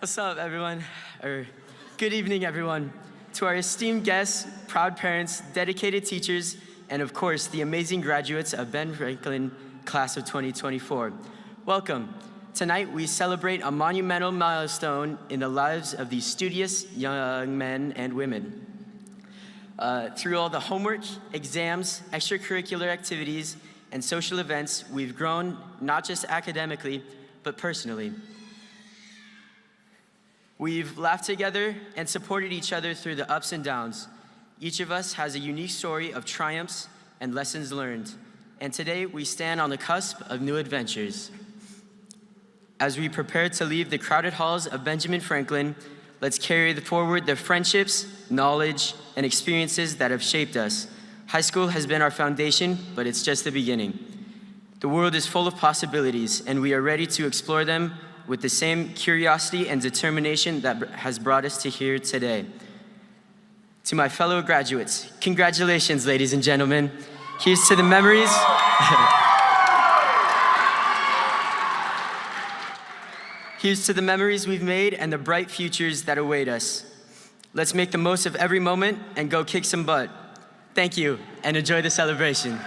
What's up, everyone? Or good evening, everyone. To our esteemed guests, proud parents, dedicated teachers, and of course, the amazing graduates of Ben Franklin Class of 2024. Welcome. Tonight, we celebrate a monumental milestone in the lives of these studious young men and women. Through all the homework, exams, extracurricular activities, and social events, we've grown not just academically, but personally. We've laughed together and supported each other through the ups and downs. Each of us has a unique story of triumphs and lessons learned. And today we stand on the cusp of new adventures. As we prepare to leave the crowded halls of Benjamin Franklin, let's carry forward the friendships, knowledge, and experiences that have shaped us. High school has been our foundation, but it's just the beginning. The world is full of possibilities, and we are ready to explore them with the same curiosity and determination that has brought us to here today. To my fellow graduates, congratulations, ladies and gentlemen. Here's to the memories. Here's to the memories we've made and the bright futures that await us. Let's make the most of every moment and go kick some butt. Thank you, and enjoy the celebration.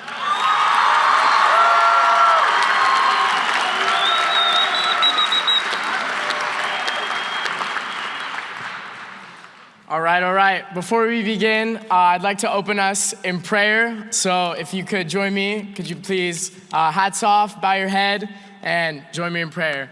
All right. Before we begin, I'd like to open us in prayer. So if you could join me, could you please, hats off, bow your head, and join me in prayer.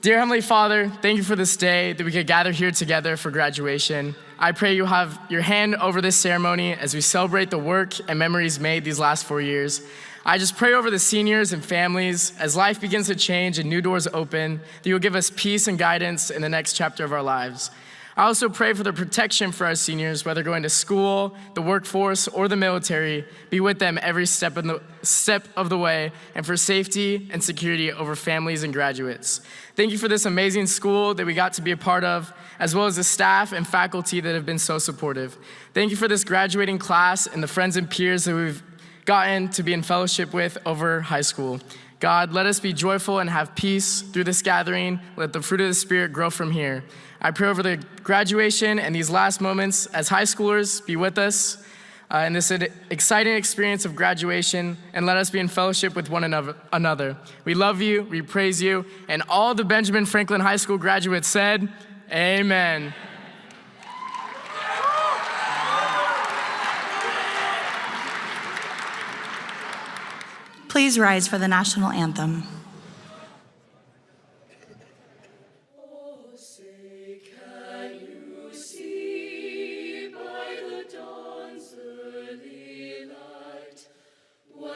Dear Heavenly Father, thank you for this day that we could gather here together for graduation. I pray you have your hand over this ceremony as we celebrate the work and memories made these last 4 years. I just pray over the seniors and families as life begins to change and new doors open, that you'll give us peace and guidance in the next chapter of our lives. I also pray for the protection for our seniors, whether going to school, the workforce, or the military. Be with them every step of the way, and for safety and security over families and graduates. Thank you for this amazing school that we got to be a part of, as well as the staff and faculty that have been so supportive. Thank you for this graduating class and the friends and peers that we've gotten to be in fellowship with over high school. God, let us be joyful and have peace through this gathering. Let the fruit of the Spirit grow from here. I pray over the graduation and these last moments as high schoolers. Be with us in this exciting experience of graduation, and let us be in fellowship with one another. We love you, we praise you, and all the Benjamin Franklin High School graduates said, amen. Please rise for the national anthem.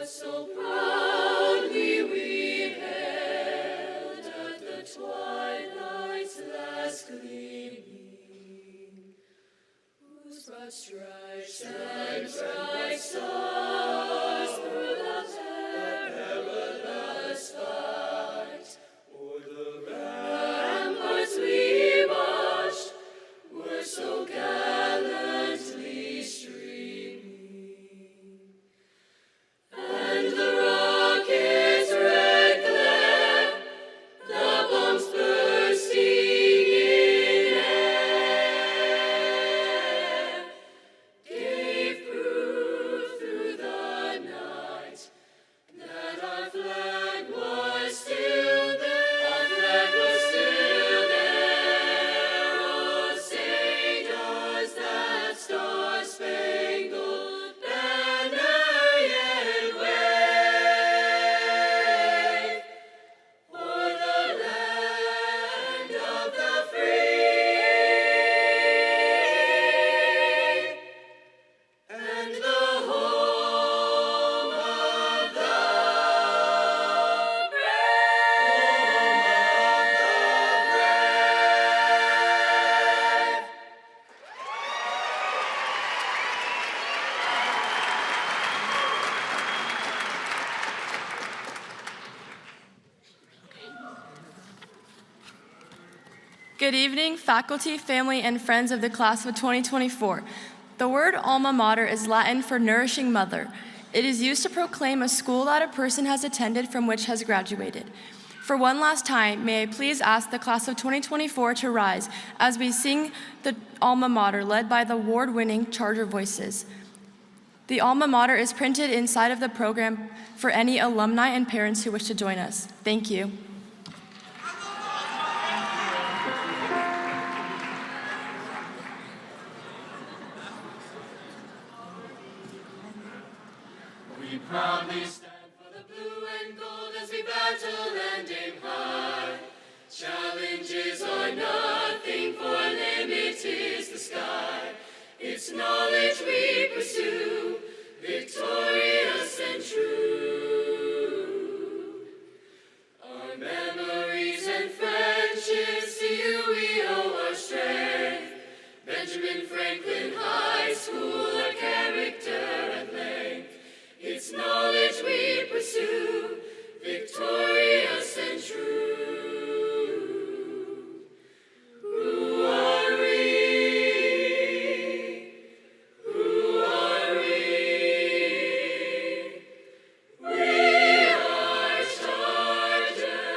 So proudly we hailed at the twilight's last gleaming, whose broad stripes and bright stars through the perilous fight o'er the ramparts we marched were so gallantly streaming. And the rocket's red glare, the bombs bursting in air, gave proof through the night that our flag was still there. Our flag was still there. Oh, say does that star-spangled banner yet wave o'er the land of the free and the home of the brave. Good evening, faculty, family, and friends of the class of 2024. The word alma mater is Latin for nourishing mother. It is used to proclaim a school that a person has attended from which has graduated. For one last time, may I please ask the class of 2024 to rise as we sing the Alma Mater led by the award-winning Charger Voices. The Alma Mater is printed inside of the program for any alumni and parents who wish to join us. Thank you. We proudly stand for the blue and gold as we battle and aim high. Challenges are nothing, for our limit is the sky. It's knowledge we pursue, victorious and true. Our memories and friendships, to you we owe our strength. Benjamin Franklin High School, our character at length. It's knowledge we pursue, victorious and true. Who are we? Who are we? We are Chargers.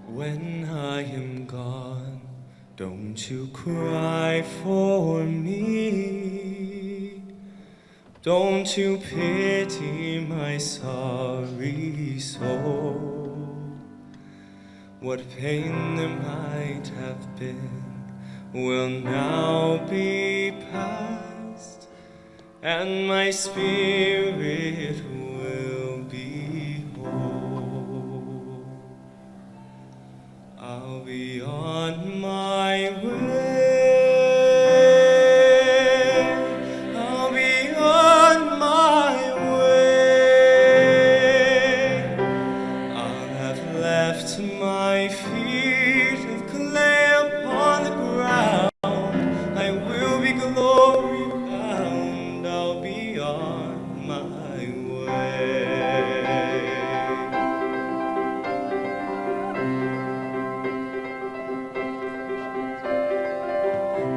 When I am gone, don't you cry for me. Don't you pity my sorry soul. What pain there might have been will now be past, and my spirit will be whole. I'll be on my way. I'll be on my way. I'll have left my feet of clay upon the ground. I will be glory bound. I'll be on my way.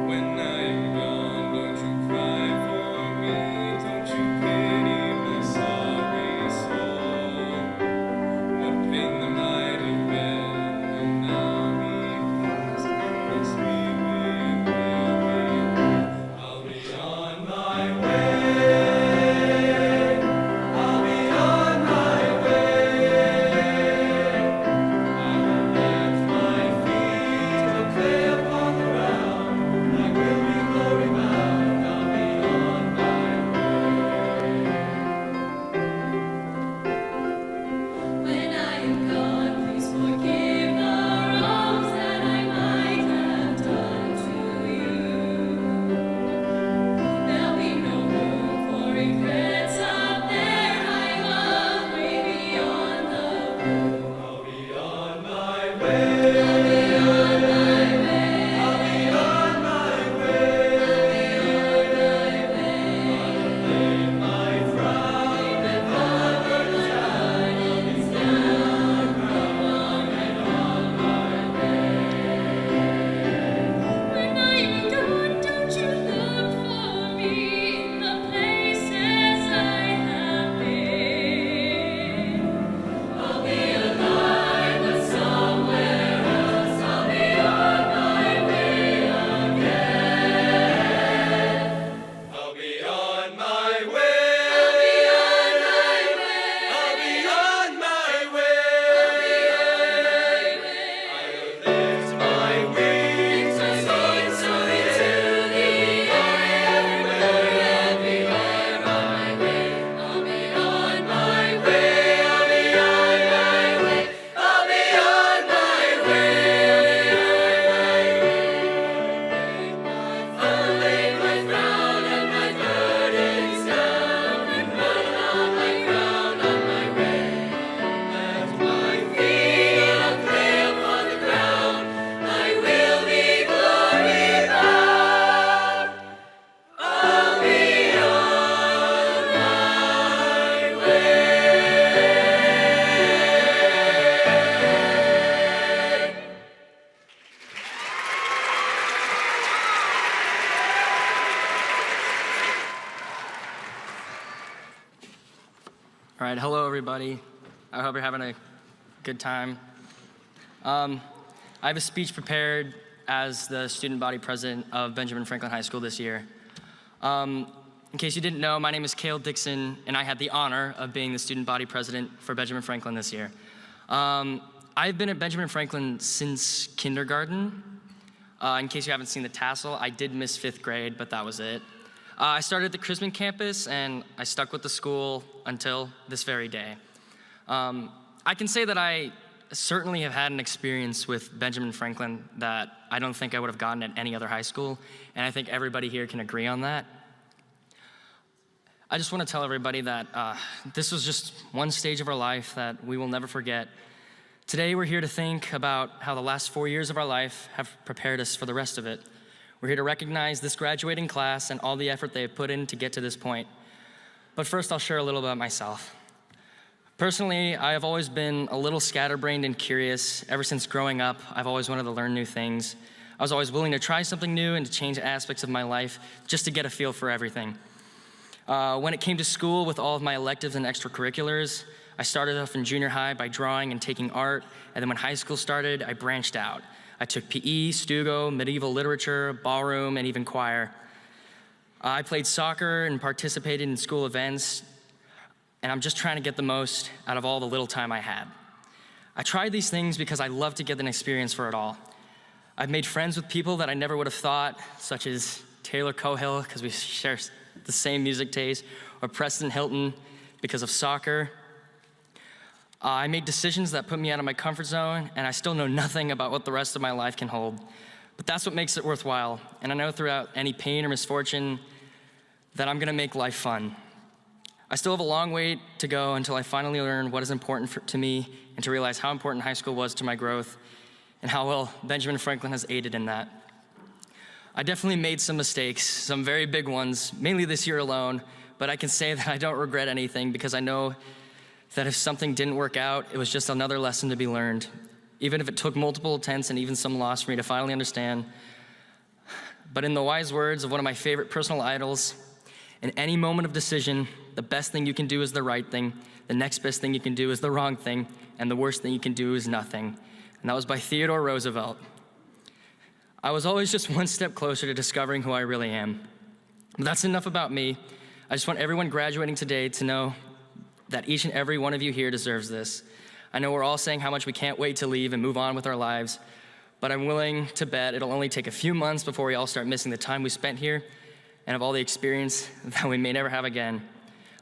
When I am gone, don't you cry for me. Don't you pity my sorry soul. What pain there might have been will now be past, and my spirit will be whole. I'll be on my way. I'll be on my way. I will lift my feet of clay upon the ground. I will be glory bound. I'll be on my When I am gone, please forgive the wrongs that I might have done to you. There'll be no room for regrets up there. I love way beyond the blue. I'll be on my way. I'll be on my way. I'll be on my way. Lay my frown and burdens down. Burdens down. Come on and on my way. When I am gone, don't you look for me in the places I have been. I'll be alive. right, hello everybody. I hope you're having a good time. I have a speech prepared as the student body president of Benjamin Franklin High School this year. In case you didn't know, my name is Cale Dixon, and I had the honor of being the student body president for Benjamin Franklin this year. I've been at Benjamin Franklin since kindergarten. In case you haven't seen the tassel, I did miss 5th grade, but that was it. I started at the Chrisman campus, and I stuck with the school until this very day. I can say that I certainly have had an experience with Benjamin Franklin that I don't think I would have gotten at any other high school, and I think everybody here can agree on that. I just want to tell everybody that this was just one stage of our life that we will never forget. Today, we're here to think about how the last 4 years of our life have prepared us for the rest of it. We're here to recognize this graduating class and all the effort they have put in to get to this point. But first, I'll share a little about myself. Personally, I have always been a little scatterbrained and curious. Ever since growing up, I've always wanted to learn new things. I was always willing to try something new and to change aspects of my life just to get a feel for everything. When it came to school with all of my electives and extracurriculars, I started off in junior high by drawing and taking art, and then when high school started, I branched out. I took PE, Stugo, medieval literature, ballroom, and even choir. I played soccer and participated in school events, and I'm just trying to get the most out of all the little time I had. I tried these things because I love to get an experience for it all. I've made friends with people that I never would have thought, such as Taylor Cohill, because we share the same music taste, or Preston Hilton, because of soccer. I made decisions that put me out of my comfort zone, and I still know nothing about what the rest of my life can hold. But that's what makes it worthwhile, and I know throughout any pain or misfortune that I'm gonna make life fun. I still have a long way to go until I finally learn what is important to me and to realize how important high school was to my growth and how well Benjamin Franklin has aided in that. I definitely made some mistakes, some very big ones, mainly this year alone, but I can say that I don't regret anything because I know that if something didn't work out, it was just another lesson to be learned. Even if it took multiple attempts and even some loss for me to finally understand. But in the wise words of one of my favorite personal idols, in any moment of decision, the best thing you can do is the right thing, the next best thing you can do is the wrong thing, and the worst thing you can do is nothing. And that was by Theodore Roosevelt. I was always just one step closer to discovering who I really am. But that's enough about me. I just want everyone graduating today to know that each and every one of you here deserves this. I know we're all saying how much we can't wait to leave and move on with our lives, but I'm willing to bet it'll only take a few months before we all start missing the time we spent here and of all the experience that we may never have again.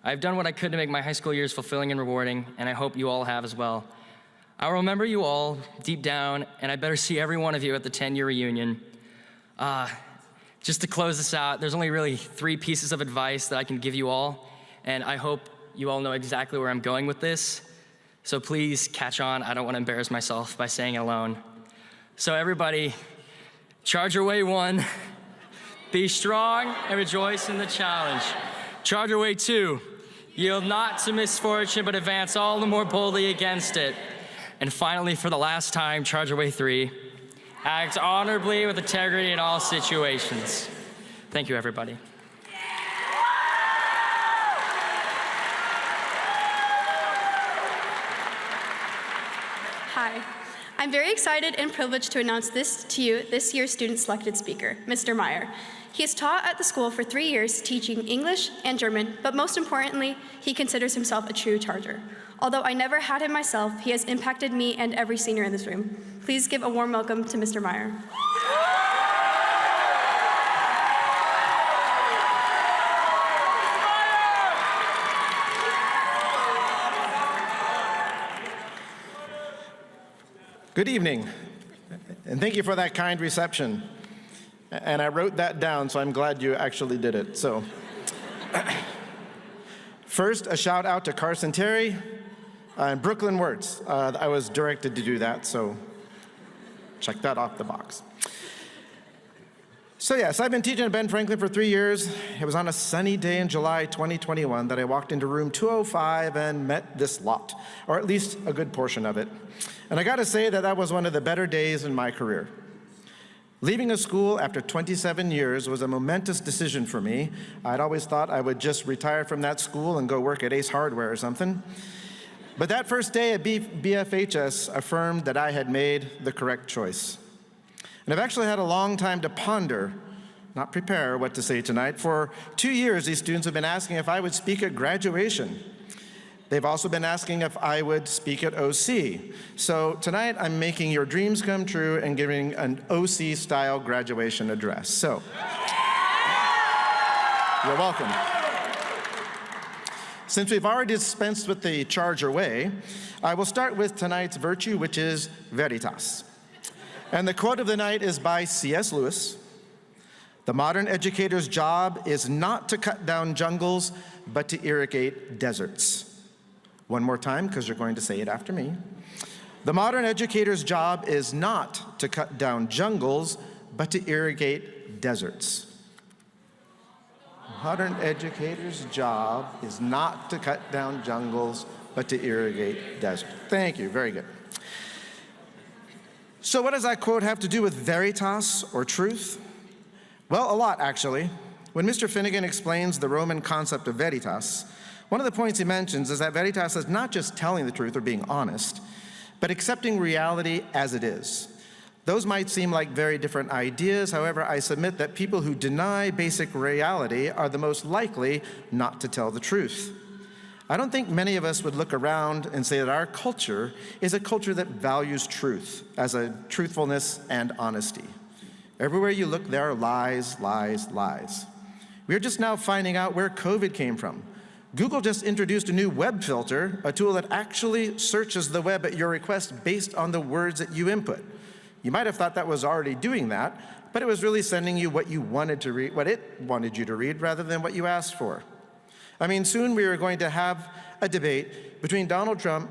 I've done what I could to make my high school years fulfilling and rewarding, and I hope you all have as well. I'll remember you all deep down, and I better see every one of you at the 10-year reunion. Just to close this out, there's only really 3 pieces of advice that I can give you all, and I hope you all know exactly where I'm going with this. So please catch on. I don't want to embarrass myself by saying it alone. So everybody, charge your way 1, be strong and rejoice in the challenge. Charge your way 2, yield not to misfortune, but advance all the more boldly against it. And finally, for the last time, charge your way 3, act honorably with integrity in all situations. Thank you, everybody. Hi, I'm very excited and privileged to announce this to you, this year's student selected speaker, Mr. Meyer. He has taught at the school for 3 years, teaching English and German, but most importantly, he considers himself a true Charger. Although I never had him myself, he has impacted me and every senior in this room. Please give a warm welcome to Mr. Meyer. Good evening, and thank you for that kind reception. And I wrote that down, so I'm glad you actually did it. So, first, a shout out to Carson Terry and Brooklyn Words. I was directed to do that, so check that off the box. So yes, I've been teaching at Ben Franklin for 3 years. It was on a sunny day in July 2021 that I walked into room 205 and met this lot, or at least a good portion of it. And I gotta say that that was one of the better days in my career. Leaving a school after 27 years was a momentous decision for me. I'd always thought I would just retire from that school and go work at Ace Hardware or something. But that first day at BFHS affirmed that I had made the correct choice. And I've actually had a long time to ponder, not prepare, what to say tonight. For 2 years, these students have been asking if I would speak at graduation. They've also been asking if I would speak at OC. So tonight, I'm making your dreams come true and giving an OC-style graduation address. So, you're welcome. Since we've already dispensed with the charge away, I will start with tonight's virtue, which is veritas. And the quote of the night is by C.S. Lewis. The modern educator's job is not to cut down jungles, but to irrigate deserts. One more time, because you're going to say it after me. The modern educator's job is not to cut down jungles, but to irrigate deserts. Modern educator's job is not to cut down jungles, but to irrigate deserts. Thank you, very good. So what does that quote have to do with veritas or truth? Well, a lot, actually. When Mr. Finnegan explains the Roman concept of veritas, one of the points he mentions is that veritas is not just telling the truth or being honest, but accepting reality as it is. Those might seem like very different ideas. However, I submit that people who deny basic reality are the most likely not to tell the truth. I don't think many of us would look around and say that our culture is a culture that values truth as a truthfulness and honesty. Everywhere you look, there are lies, lies, lies. We are just now finding out where COVID came from. Google just introduced a new web filter, a tool that actually searches the web at your request based on the words that you input. You might have thought that was already doing that, but it was really sending you what you wanted to read, what it wanted you to read, rather than what you asked for. I mean, soon we are going to have a debate between Donald Trump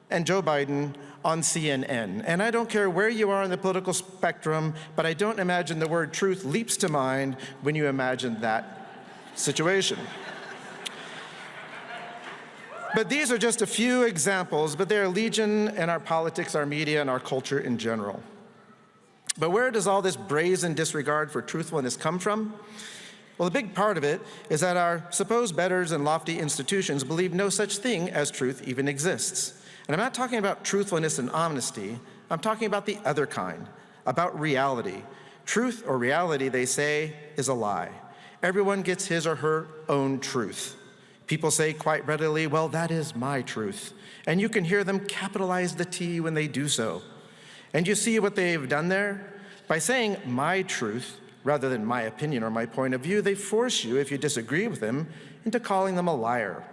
and Joe Biden on CNN. And I don't care where you are on the political spectrum, but I don't imagine the word truth leaps to mind when you imagine that situation. But these are just a few examples, but they are legion in our politics, our media, and our culture in general. But where does all this brazen disregard for truthfulness come from? Well, a big part of it is that our supposed betters and lofty institutions believe no such thing as truth even exists. And I'm not talking about truthfulness and honesty. I'm talking about the other kind, about reality. Truth or reality, they say, is a lie. Everyone gets his or her own truth. People say quite readily, well, that is my truth. And you can hear them capitalize the T when they do so. And you see what they've done there? By saying my truth, rather than my opinion or my point of view, they force you, if you disagree with them, into calling them a liar.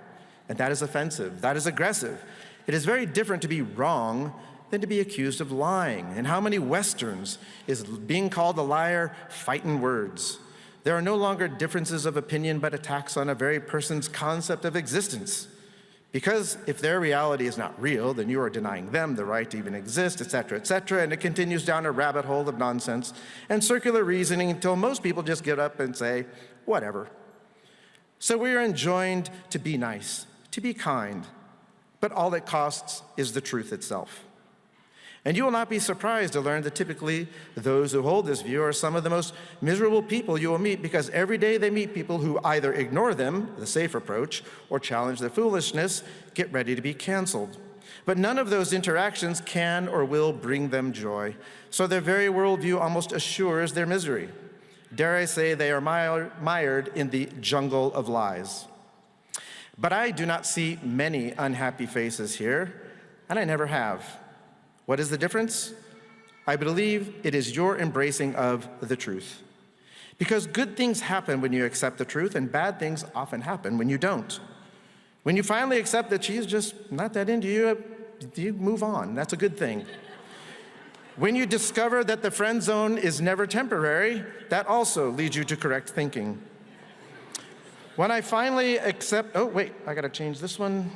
And that is offensive, that is aggressive. It is very different to be wrong than to be accused of lying. And how many Westerns is being called a liar fighting words? There are no longer differences of opinion, but attacks on a very person's concept of existence. Because if their reality is not real, then you are denying them the right to even exist, etc., and it continues down a rabbit hole of nonsense and circular reasoning until most people just get up and say, whatever. So we are enjoined to be nice, to be kind, but all it costs is the truth itself. And you will not be surprised to learn that typically those who hold this view are some of the most miserable people you will meet, because every day they meet people who either ignore them, the safe approach, or challenge their foolishness, get ready to be canceled. But none of those interactions can or will bring them joy, so their very worldview almost assures their misery. Dare I say they are mired in the jungle of lies. But I do not see many unhappy faces here, and I never have. What is the difference? I believe it is your embracing of the truth. Because good things happen when you accept the truth, and bad things often happen when you don't. When you finally accept that she's just not that into you, you move on. That's a good thing. When you discover that the friend zone is never temporary, that also leads you to correct thinking. When I finally accept, oh wait, I gotta change this one.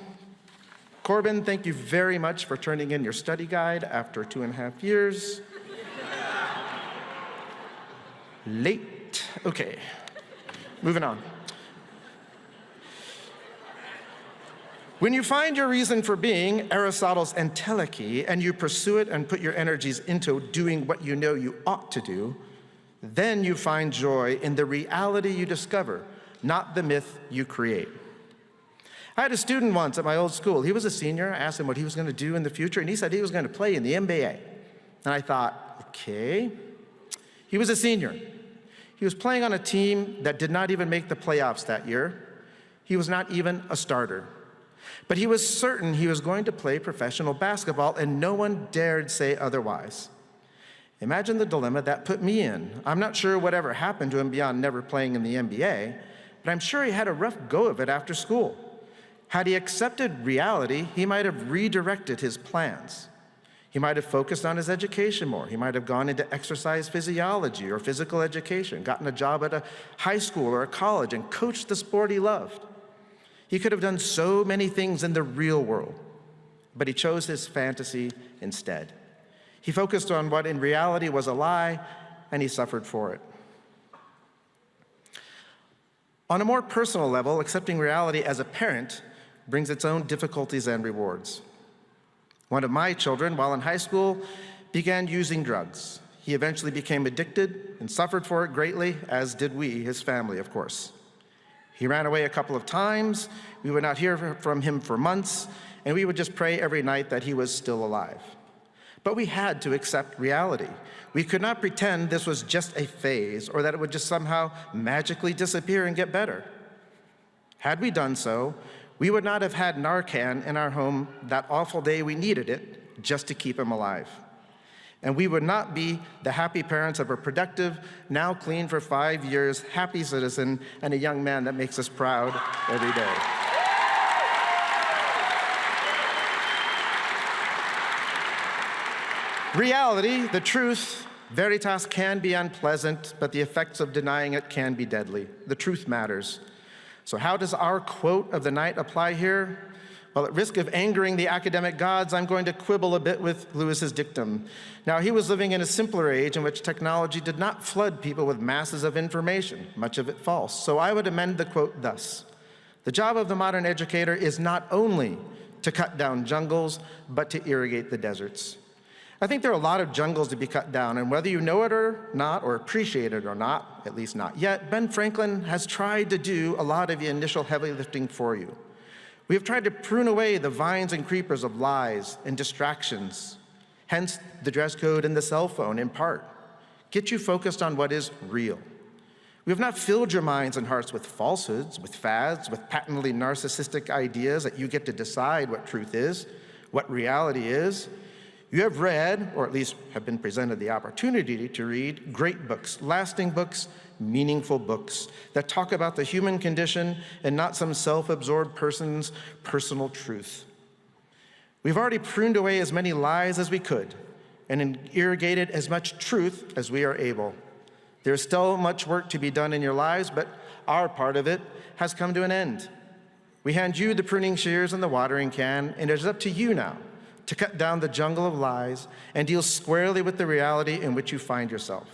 Corbin, thank you very much for turning in your study guide after 2.5 years. Late. Okay, moving on. When you find your reason for being, Aristotle's entelechy, and you pursue it and put your energies into doing what you know you ought to do, Then you find joy in the reality you discover, not the myth you create. I had a student once at my old school. He was a senior. I asked him what he was going to do in the future, and he said he was going to play in the NBA. And I thought, okay. He was a senior. He was playing on a team that did not even make the playoffs that year. He was not even a starter. But he was certain he was going to play professional basketball, and no one dared say otherwise. Imagine the dilemma that put me in. I'm not sure whatever happened to him beyond never playing in the NBA, but I'm sure he had a rough go of it after school. Had he accepted reality, he might have redirected his plans. He might have focused on his education more. He might have gone into exercise physiology or physical education, gotten a job at a high school or a college, and coached the sport he loved. He could have done so many things in the real world, but he chose his fantasy instead. He focused on what in reality was a lie, and he suffered for it. On a more personal level, accepting reality as a parent brings its own difficulties and rewards. One of my children, while in high school, began using drugs. He eventually became addicted and suffered for it greatly, as did we, his family, of course. He ran away a couple of times. We would not hear from him for months, and we would just pray every night that he was still alive. But we had to accept reality. We could not pretend this was just a phase or that it would just somehow magically disappear and get better. Had we done so, we would not have had Narcan in our home that awful day we needed it just to keep him alive. And we would not be the happy parents of a productive, now clean for 5 years, happy citizen and a young man that makes us proud every day. Reality, the truth, veritas can be unpleasant, but the effects of denying it can be deadly. The truth matters. So how does our quote of the night apply here? Well, at risk of angering the academic gods, I'm going to quibble a bit with Lewis's dictum. Now, he was living in a simpler age in which technology did not flood people with masses of information, much of it false. So I would amend the quote thus: the job of the modern educator is not only to cut down jungles, but to irrigate the deserts. I think there are a lot of jungles to be cut down, and whether you know it or not, or appreciate it or not, at least not yet, Ben Franklin has tried to do a lot of the initial heavy lifting for you. We have tried to prune away the vines and creepers of lies and distractions, hence the dress code and the cell phone in part. Get you focused on what is real. We have not filled your minds and hearts with falsehoods, with fads, with patently narcissistic ideas that you get to decide what truth is, what reality is. You have read, or at least have been presented the opportunity to read, great books, lasting books, meaningful books that talk about the human condition and not some self-absorbed person's personal truth. We've already pruned away as many lies as we could and irrigated as much truth as we are able. There's still much work to be done in your lives, but our part of it has come to an end. We hand you the pruning shears and the watering can, and it is up to you now to cut down the jungle of lies and deal squarely with the reality in which you find yourself.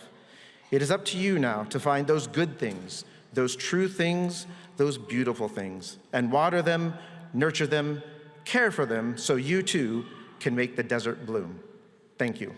It is up to you now to find those good things, those true things, those beautiful things, and water them, nurture them, care for them, so you too can make the desert bloom. Thank you.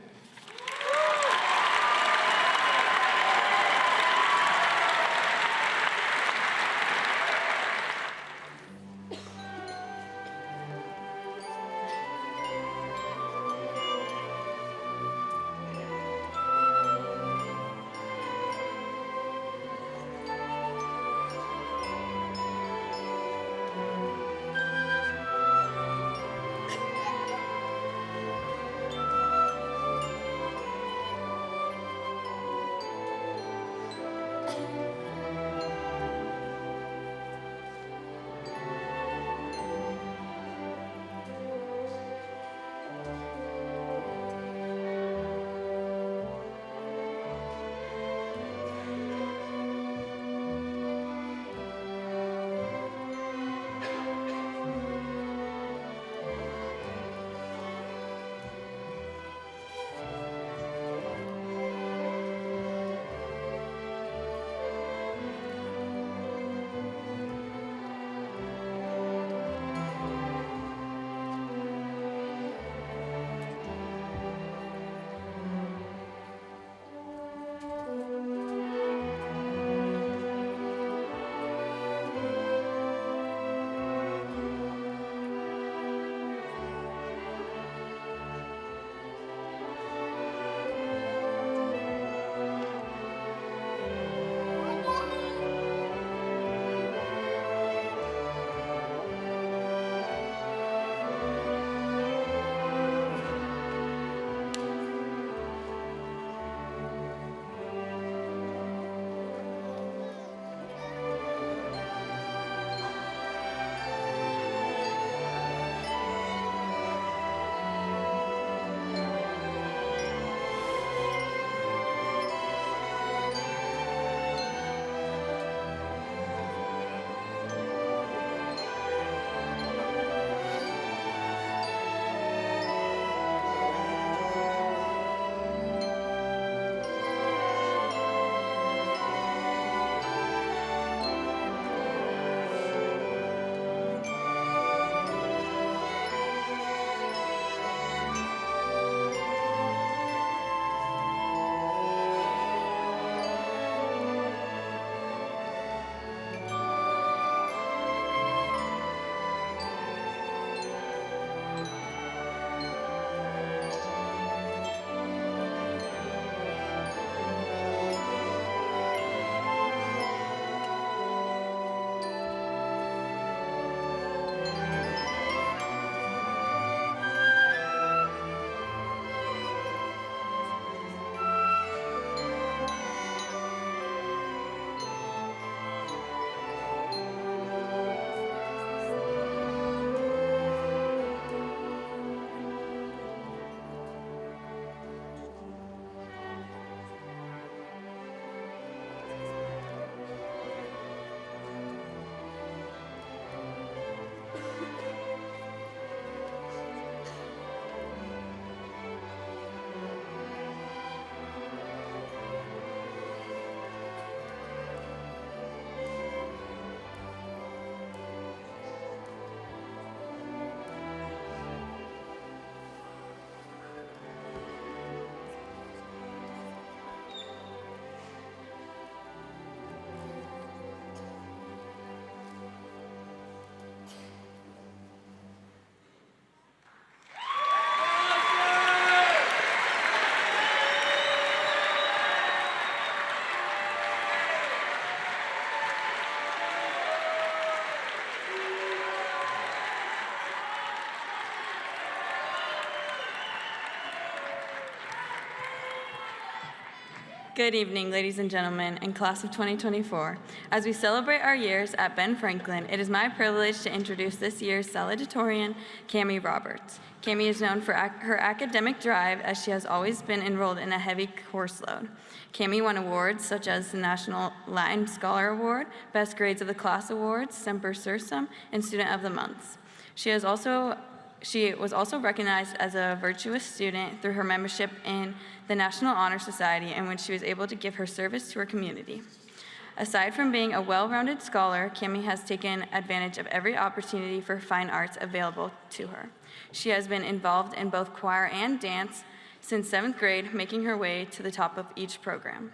Good evening, ladies and gentlemen, and class of 2024. As we celebrate our years at Ben Franklin, it is my privilege to introduce this year's Salutatorian, Cami Roberts. Cami is known for her academic drive, as she has always been enrolled in a heavy course load. Cami won awards such as the National Latin Scholar Award, Best Grades of the Class Awards, Semper Sursum, and Student of the Month. She was also recognized as a virtuous student through her membership in the National Honor Society, in which she was able to give her service to her community. Aside from being a well-rounded scholar, Cami has taken advantage of every opportunity for fine arts available to her. She has been involved in both choir and dance since 7th grade, making her way to the top of each program.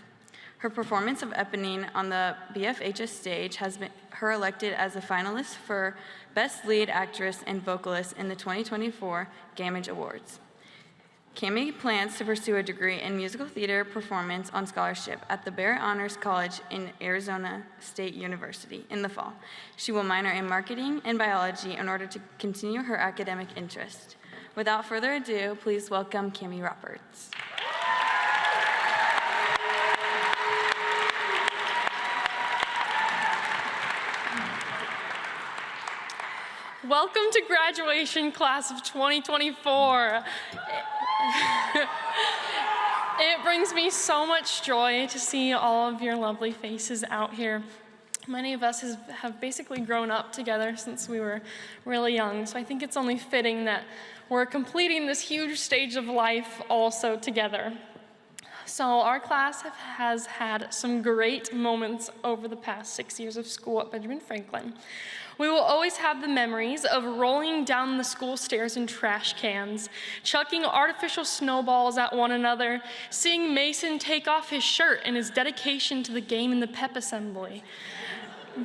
Her performance of Eponine on the BFHS stage has been her elected as a finalist for Best Lead Actress and Vocalist in the 2024 Gamage Awards. Cami plans to pursue a degree in musical theater performance on scholarship at the Barrett Honors College in Arizona State University in the fall. She will minor in marketing and biology in order to continue her academic interest. Without further ado, please welcome Cami Roberts. Welcome to graduation, class of 2024. It brings me so much joy to see all of your lovely faces out here. Many of us have basically grown up together since we were really young, so I think it's only fitting that we're completing this huge stage of life also together. So our class has had some great moments over the past 6 years of school at Benjamin Franklin. We will always have the memories of rolling down the school stairs in trash cans, chucking artificial snowballs at one another, seeing Mason take off his shirt in his dedication to the game in the pep assembly,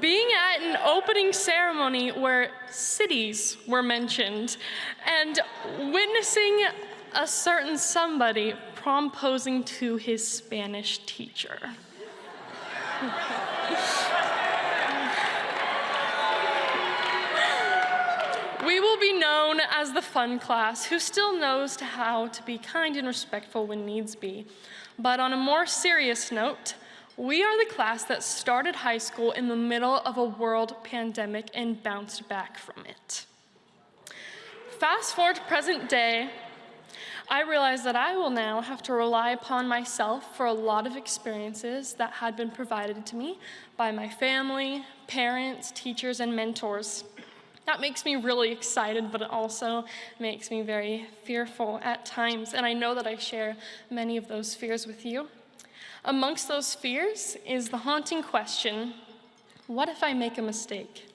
being at an opening ceremony where cities were mentioned, and witnessing a certain somebody promposing to his Spanish teacher. We will be known as the fun class, who still knows how to be kind and respectful when needs be. But on a more serious note, we are the class that started high school in the middle of a world pandemic and bounced back from it. Fast forward to present day, I realize that I will now have to rely upon myself for a lot of experiences that had been provided to me by my family, parents, teachers, and mentors. That makes me really excited, but it also makes me very fearful at times, and I know that I share many of those fears with you. Amongst those fears is the haunting question, what if I make a mistake?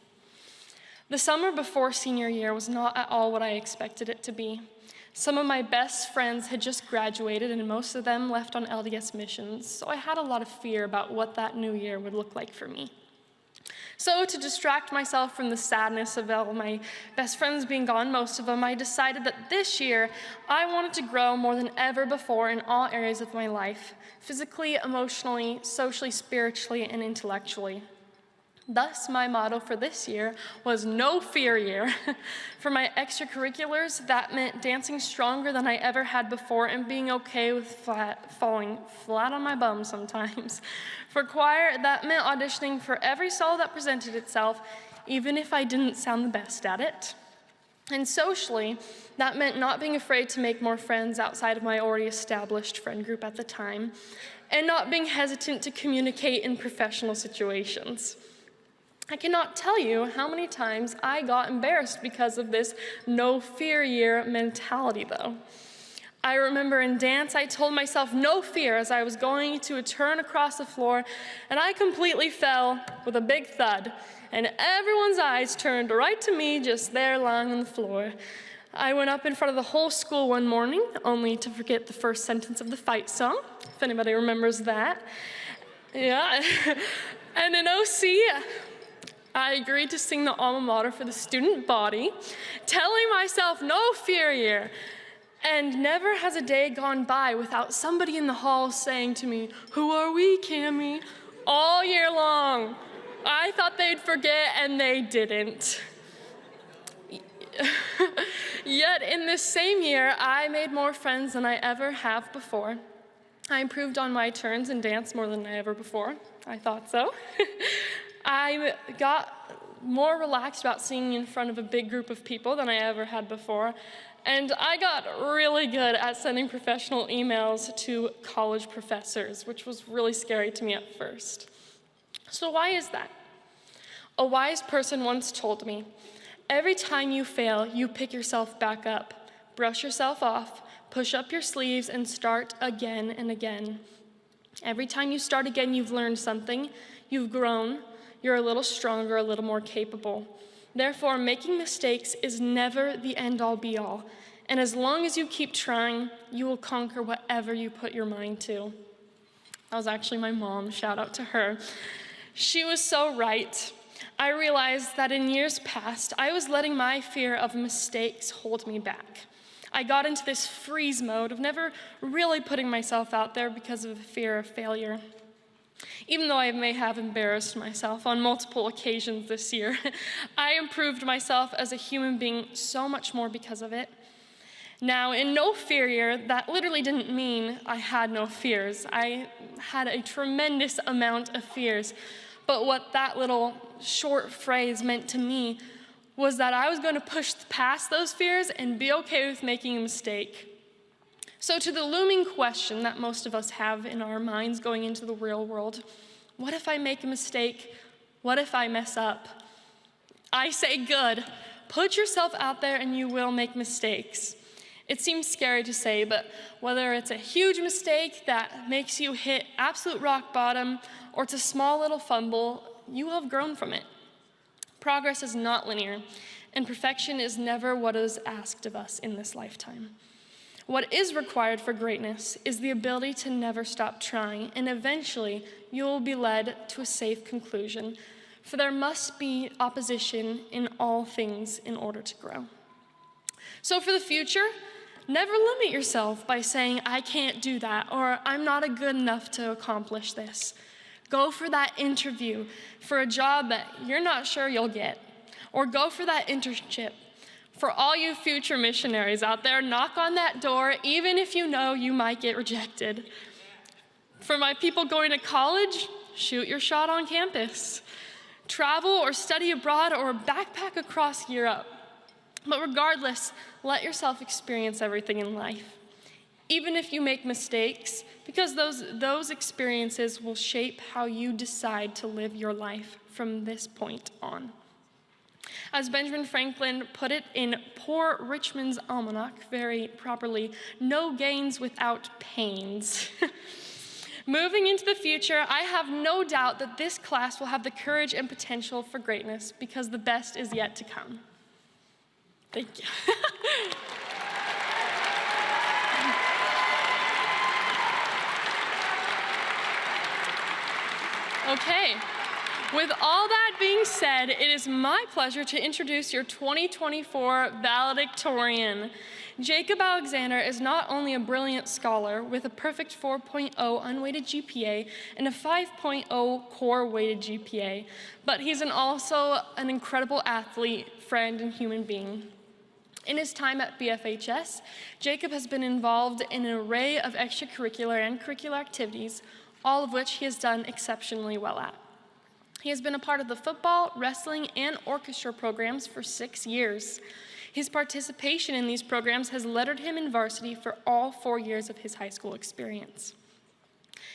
The summer before senior year was not at all what I expected it to be. Some of my best friends had just graduated, and most of them left on LDS missions, so I had a lot of fear about what that new year would look like for me. So to distract myself from the sadness of all my best friends being gone, most of them, I decided that this year I wanted to grow more than ever before in all areas of my life, physically, emotionally, socially, spiritually, and intellectually. Thus, my motto for this year was no fear year. For my extracurriculars, that meant dancing stronger than I ever had before and being okay with falling flat on my bum sometimes. For choir, that meant auditioning for every solo that presented itself, even if I didn't sound the best at it. And socially, that meant not being afraid to make more friends outside of my already established friend group at the time, and not being hesitant to communicate in professional situations. I cannot tell you how many times I got embarrassed because of this no fear year mentality, though. I remember in dance, I told myself no fear as I was going to a turn across the floor, and I completely fell with a big thud, and everyone's eyes turned right to me just there lying on the floor. I went up in front of the whole school one morning, only to forget the first sentence of the fight song, if anybody remembers that. Yeah. And in OC, I agreed to sing the alma mater for the student body, telling myself no fear year. And never has a day gone by without somebody in the hall saying to me, "Who are we, Cami?" all year long. I thought they'd forget, and they didn't. Yet in this same year, I made more friends than I ever have before. I improved on my turns and dance more than ever before. I thought so. I got more relaxed about singing in front of a big group of people than I ever had before. And I got really good at sending professional emails to college professors, which was really scary to me at first. So why is that? A wise person once told me, every time you fail, you pick yourself back up, brush yourself off, push up your sleeves, and start again and again. Every time you start again, you've learned something, you've grown, you're a little stronger, a little more capable. Therefore, making mistakes is never the end-all be-all. And as long as you keep trying, you will conquer whatever you put your mind to. That was actually my mom, shout out to her. She was so right. I realized that in years past, I was letting my fear of mistakes hold me back. I got into this freeze mode of never really putting myself out there because of a fear of failure. Even though I may have embarrassed myself on multiple occasions this year, I improved myself as a human being so much more because of it. Now, in no fear year, that literally didn't mean I had no fears. I had a tremendous amount of fears. But what that little short phrase meant to me was that I was going to push past those fears and be okay with making a mistake. So to the looming question that most of us have in our minds going into the real world, what if I make a mistake? What if I mess up? I say good. Put yourself out there and you will make mistakes. It seems scary to say, but whether it's a huge mistake that makes you hit absolute rock bottom or it's a small little fumble, you will have grown from it. Progress is not linear, and perfection is never what is asked of us in this lifetime. What is required for greatness is the ability to never stop trying, and eventually you will be led to a safe conclusion, for there must be opposition in all things in order to grow. So for the future, never limit yourself by saying, I can't do that, or I'm not good enough to accomplish this. Go for that interview for a job that you're not sure you'll get, or go for that internship. For all you future missionaries out there, knock on that door, even if you know you might get rejected. For my people going to college, shoot your shot on campus. Travel or study abroad or backpack across Europe. But regardless, let yourself experience everything in life. Even if you make mistakes, because those experiences will shape how you decide to live your life from this point on. As Benjamin Franklin put it in Poor Richmond's Almanac very properly, no gains without pains. Moving into the future, I have no doubt that this class will have the courage and potential for greatness because the best is yet to come. Thank you. Okay. With all that being said, it is my pleasure to introduce your 2024 Valedictorian. Jacob Alexander is not only a brilliant scholar with a perfect 4.0 unweighted GPA and a 5.0 core weighted GPA, but he's also an incredible athlete, friend, and human being. In his time at BFHS, Jacob has been involved in an array of extracurricular and curricular activities, all of which he has done exceptionally well at. He has been a part of the football, wrestling, and orchestra programs for 6 years. His participation in these programs has lettered him in varsity for all 4 years of his high school experience.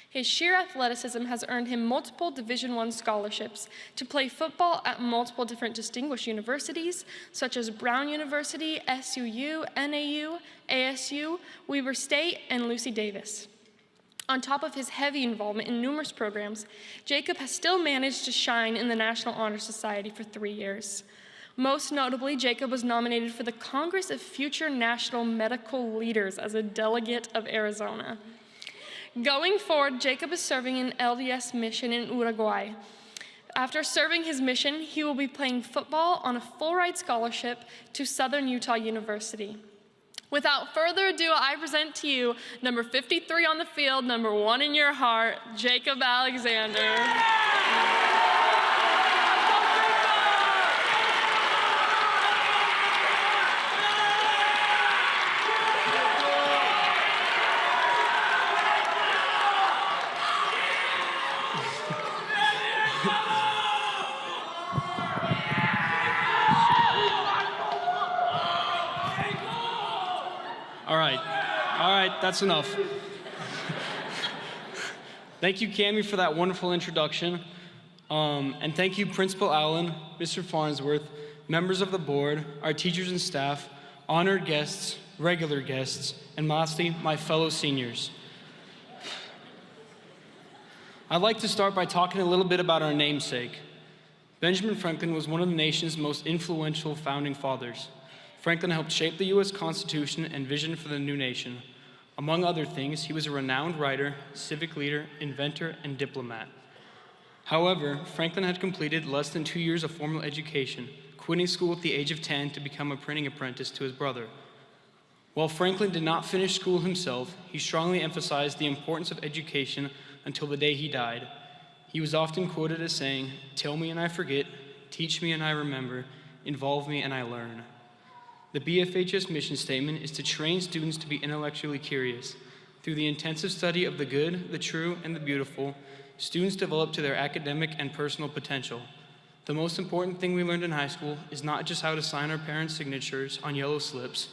His sheer athleticism has earned him multiple Division I scholarships to play football at multiple different distinguished universities, such as Brown University, SUU, NAU, ASU, Weber State, and Lucy Davis. On top of his heavy involvement in numerous programs, Jacob has still managed to shine in the National Honor Society for 3 years. Most notably, Jacob was nominated for the Congress of Future National Medical Leaders as a delegate of Arizona. Going forward, Jacob is serving an LDS mission in Uruguay. After serving his mission, he will be playing football on a full-ride scholarship to Southern Utah University. Without further ado, I present to you number 53 on the field, number 1 in your heart, Jacob Alexander. All right, that's enough. Thank you, Cammie, for that wonderful introduction. And thank you, Principal Allen, Mr. Farnsworth, members of the board, our teachers and staff, honored guests, regular guests, and lastly, my fellow seniors. I'd like to start by talking a little bit about our namesake. Benjamin Franklin was one of the nation's most influential founding fathers. Franklin helped shape the U.S. Constitution and vision for the new nation. Among other things, he was a renowned writer, civic leader, inventor, and diplomat. However, Franklin had completed less than 2 years of formal education, quitting school at the age of 10 to become a printing apprentice to his brother. While Franklin did not finish school himself, he strongly emphasized the importance of education until the day he died. He was often quoted as saying, "Tell me and I forget, teach me and I remember, involve me and I learn." The BFHS mission statement is to train students to be intellectually curious. Through the intensive study of the good, the true, and the beautiful, students develop to their academic and personal potential. The most important thing we learned in high school is not just how to sign our parents' signatures on yellow slips,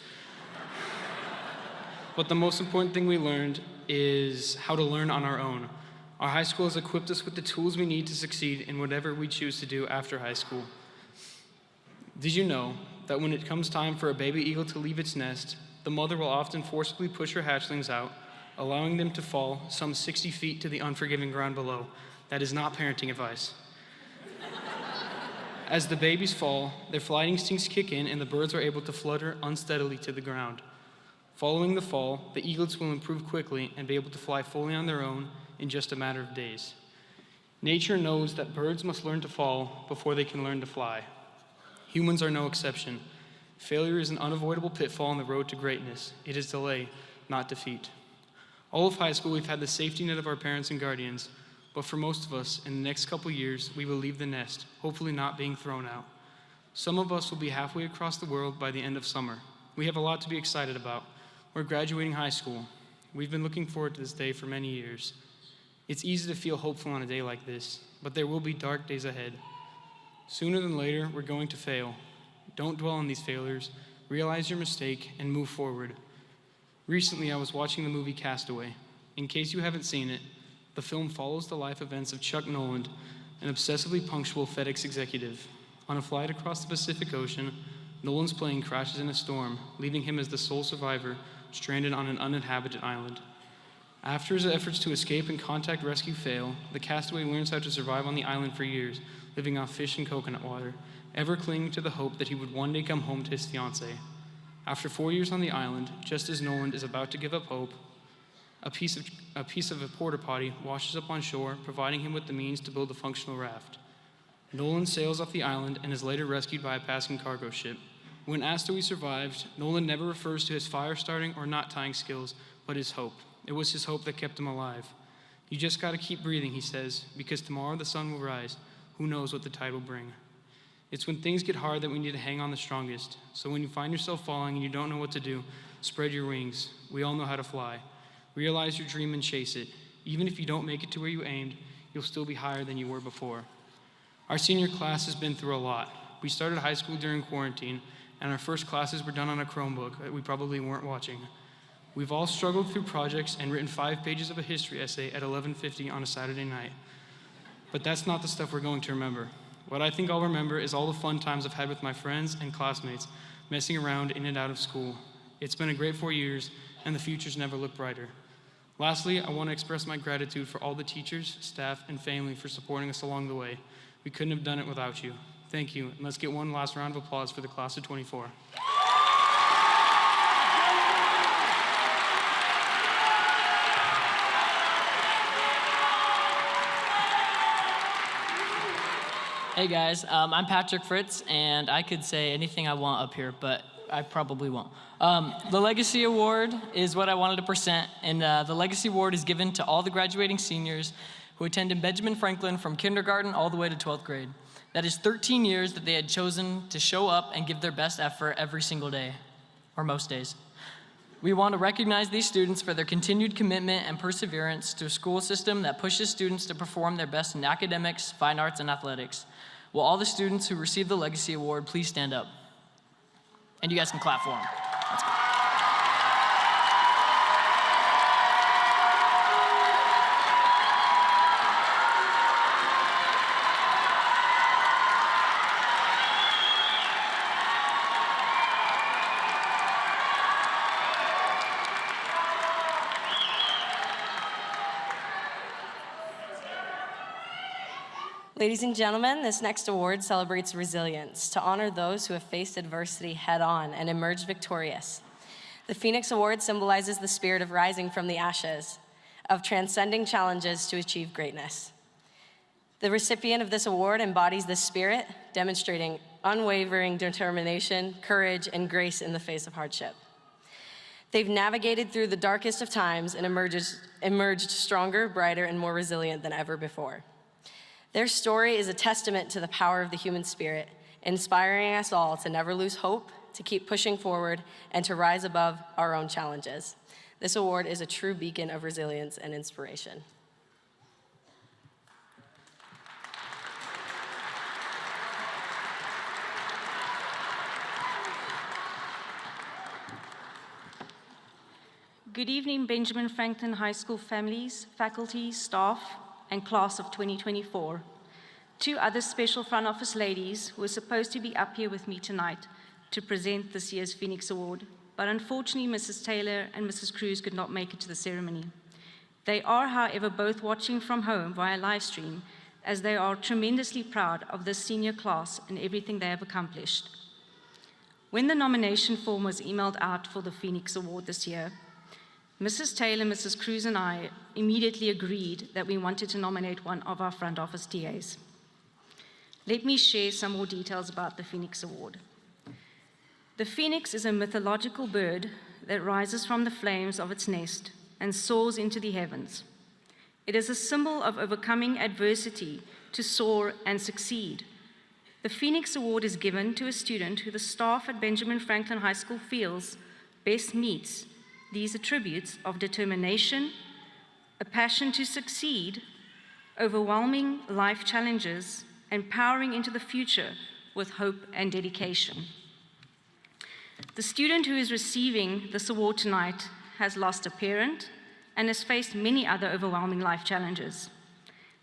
but the most important thing we learned is how to learn on our own. Our high school has equipped us with the tools we need to succeed in whatever we choose to do after high school. Did you know that when it comes time for a baby eagle to leave its nest, the mother will often forcibly push her hatchlings out, allowing them to fall some 60 feet to the unforgiving ground below? That is not parenting advice. As the babies fall, their flight instincts kick in and the birds are able to flutter unsteadily to the ground. Following the fall, the eaglets will improve quickly and be able to fly fully on their own in just a matter of days. Nature knows that birds must learn to fall before they can learn to fly. Humans are no exception. Failure is an unavoidable pitfall on the road to greatness. It is delay, not defeat. All of high school, we've had the safety net of our parents and guardians, but for most of us, in the next couple years, we will leave the nest, hopefully not being thrown out. Some of us will be halfway across the world by the end of summer. We have a lot to be excited about. We're graduating high school. We've been looking forward to this day for many years. It's easy to feel hopeful on a day like this, but there will be dark days ahead. Sooner than later, we're going to fail. Don't dwell on these failures. Realize your mistake and move forward. Recently, I was watching the movie Castaway. In case you haven't seen it, the film follows the life events of Chuck Noland, an obsessively punctual FedEx executive. On a flight across the Pacific Ocean, Nolan's plane crashes in a storm, leaving him as the sole survivor, stranded on an uninhabited island. After his efforts to escape and contact rescue fail, the castaway learns how to survive on the island for years, living off fish and coconut water, ever clinging to the hope that he would one day come home to his fiancée. After 4 years on the island, just as Nolan is about to give up hope, a piece of a porta potty washes up on shore, providing him with the means to build a functional raft. Nolan sails off the island and is later rescued by a passing cargo ship. When asked how he survived, Nolan never refers to his fire starting or knot tying skills, but his hope. It was his hope that kept him alive. "You just gotta keep breathing," he says, "because tomorrow the sun will rise. Who knows what the tide will bring." It's when things get hard that we need to hang on the strongest. So when you find yourself falling and you don't know what to do, spread your wings. We all know how to fly. Realize your dream and chase it. Even if you don't make it to where you aimed, you'll still be higher than you were before. Our senior class has been through a lot. We started high school during quarantine, and our first classes were done on a Chromebook that we probably weren't watching. We've all struggled through projects and written 5 pages of a history essay at 11:50 on a Saturday night. But that's not the stuff we're going to remember. What I think I'll remember is all the fun times I've had with my friends and classmates, messing around in and out of school. It's been a great 4 years, and the future's never looked brighter. Lastly, I want to express my gratitude for all the teachers, staff, and family for supporting us along the way. We couldn't have done it without you. Thank you, and let's get one last round of applause for the class of 24. Hey guys, I'm Patrick Fritz, and I could say anything I want up here, but I probably won't. The Legacy Award is what I wanted to present, and the Legacy Award is given to all the graduating seniors who attended Benjamin Franklin from kindergarten all the way to 12th grade. That is 13 years that they had chosen to show up and give their best effort every single day, or most days. We want to recognize these students for their continued commitment and perseverance to a school system that pushes students to perform their best in academics, fine arts, and athletics. Will all the students who receive the Legacy Award please stand up? And you guys can clap for them. That's good. Ladies and gentlemen, this next award celebrates resilience to honor those who have faced adversity head-on and emerged victorious. The Phoenix Award symbolizes the spirit of rising from the ashes, of transcending challenges to achieve greatness. The recipient of this award embodies this spirit, demonstrating unwavering determination, courage, and grace in the face of hardship. They've navigated through the darkest of times and emerged stronger, brighter, and more resilient than ever before. Their story is a testament to the power of the human spirit, inspiring us all to never lose hope, to keep pushing forward, and to rise above our own challenges. This award is a true beacon of resilience and inspiration. Good evening, Benjamin Franklin High School families, faculty, staff, and class of 2024. Two other special front office ladies were supposed to be up here with me tonight to present this year's Phoenix Award, but unfortunately Mrs. Taylor and Mrs. Cruz could not make it to the ceremony. They are, however, both watching from home via live stream, as they are tremendously proud of this senior class and everything they have accomplished. When the nomination form was emailed out for the Phoenix Award this year, Mrs. Taylor, Mrs. Cruz, and I immediately agreed that we wanted to nominate one of our front office TAs. Let me share some more details about the Phoenix Award. The phoenix is a mythological bird that rises from the flames of its nest and soars into the heavens. It is a symbol of overcoming adversity to soar and succeed. The Phoenix Award is given to a student who the staff at Benjamin Franklin High School feels best meets these attributes of determination, a passion to succeed, overwhelming life challenges, and powering into the future with hope and dedication. The student who is receiving this award tonight has lost a parent and has faced many other overwhelming life challenges.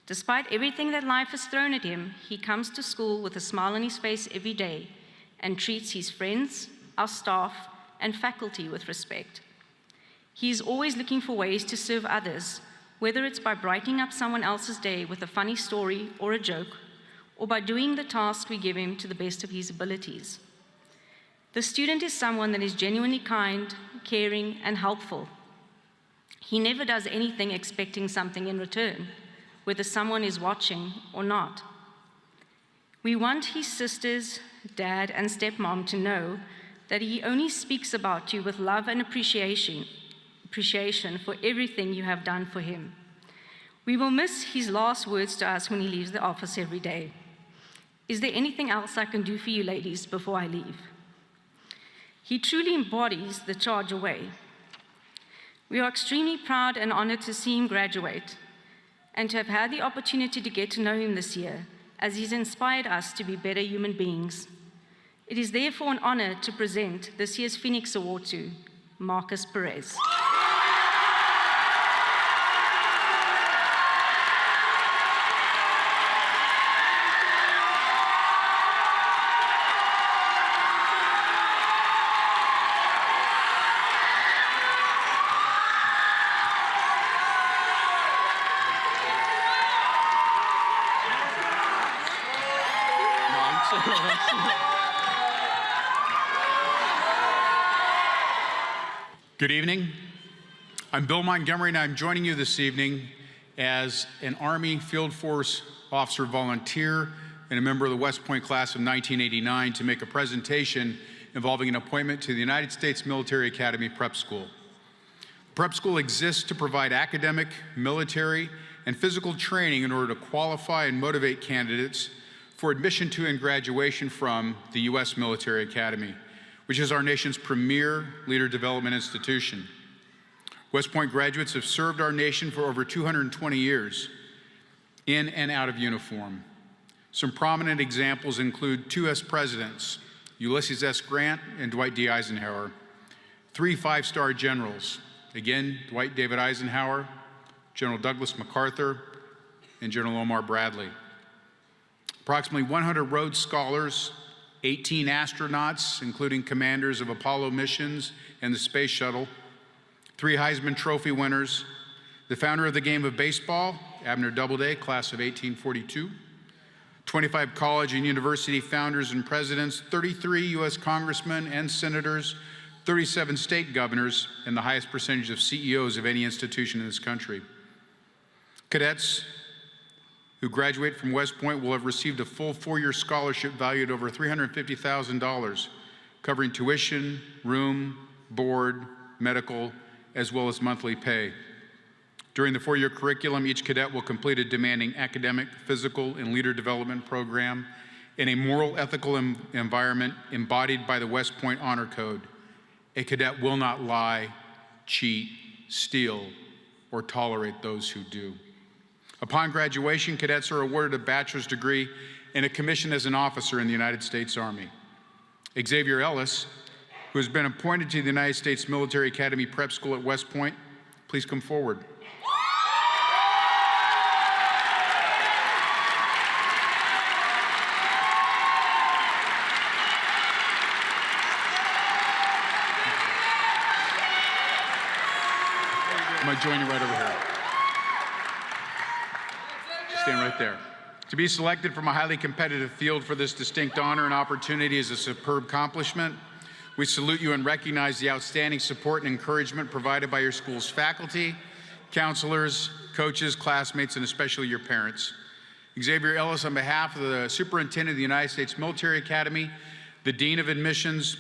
Despite everything that life has thrown at him, he comes to school with a smile on his face every day and treats his friends, our staff, and faculty with respect. He is always looking for ways to serve others, whether it's by brightening up someone else's day with a funny story or a joke, or by doing the task we give him to the best of his abilities. The student is someone that is genuinely kind, caring, and helpful. He never does anything expecting something in return, whether someone is watching or not. We want his sisters, dad, and stepmom to know that he only speaks about you with love and appreciation for everything you have done for him. We will miss his last words to us when he leaves the office every day. Is there anything else I can do for you, ladies, before I leave? He truly embodies the charge away. We are extremely proud and honored to see him graduate and to have had the opportunity to get to know him this year, as he's inspired us to be better human beings. It is therefore an honor to present this year's Phoenix Award to Marcus Perez. Good evening. I'm Bill Montgomery, and I'm joining you this evening as an Army Field Force officer volunteer and a member of the West Point class of 1989 to make a presentation involving an appointment to the United States Military Academy Prep School. Prep School exists to provide academic, military, and physical training in order to qualify and motivate candidates for admission to and graduation from the U.S. Military Academy, which is our nation's premier leader development institution. West Point graduates have served our nation for over 220 years, in and out of uniform. Some prominent examples include 2 U.S. presidents, Ulysses S. Grant and Dwight D. Eisenhower, 3 5-star generals, again, Dwight David Eisenhower, General Douglas MacArthur, and General Omar Bradley. Approximately 100 Rhodes Scholars, 18 astronauts, including commanders of Apollo missions and the Space Shuttle, 3 Heisman Trophy winners, the founder of the game of baseball, Abner Doubleday, class of 1842, 25 college and university founders and presidents, 33 U.S. congressmen and senators, 37 state governors, and the highest percentage of CEOs of any institution in this country. Cadets who graduate from West Point will have received a full 4-year scholarship valued over $350,000, covering tuition, room, board, medical, as well as monthly pay. During the 4-year curriculum, each cadet will complete a demanding academic, physical, and leader development program in a moral, ethical environment embodied by the West Point Honor Code. A cadet will not lie, cheat, steal, or tolerate those who do. Upon graduation, cadets are awarded a bachelor's degree and a commission as an officer in the United States Army. Xavier Ellis, who has been appointed to the United States Military Academy Prep School at West Point, please come forward. I'm going to join you right over here. Stand right there. To be selected from a highly competitive field for this distinct honor and opportunity is a superb accomplishment. We salute you and recognize the outstanding support and encouragement provided by your school's faculty, counselors, coaches, classmates, and especially your parents. Xavier Ellis, on behalf of the Superintendent of the United States Military Academy, the Dean of Admissions,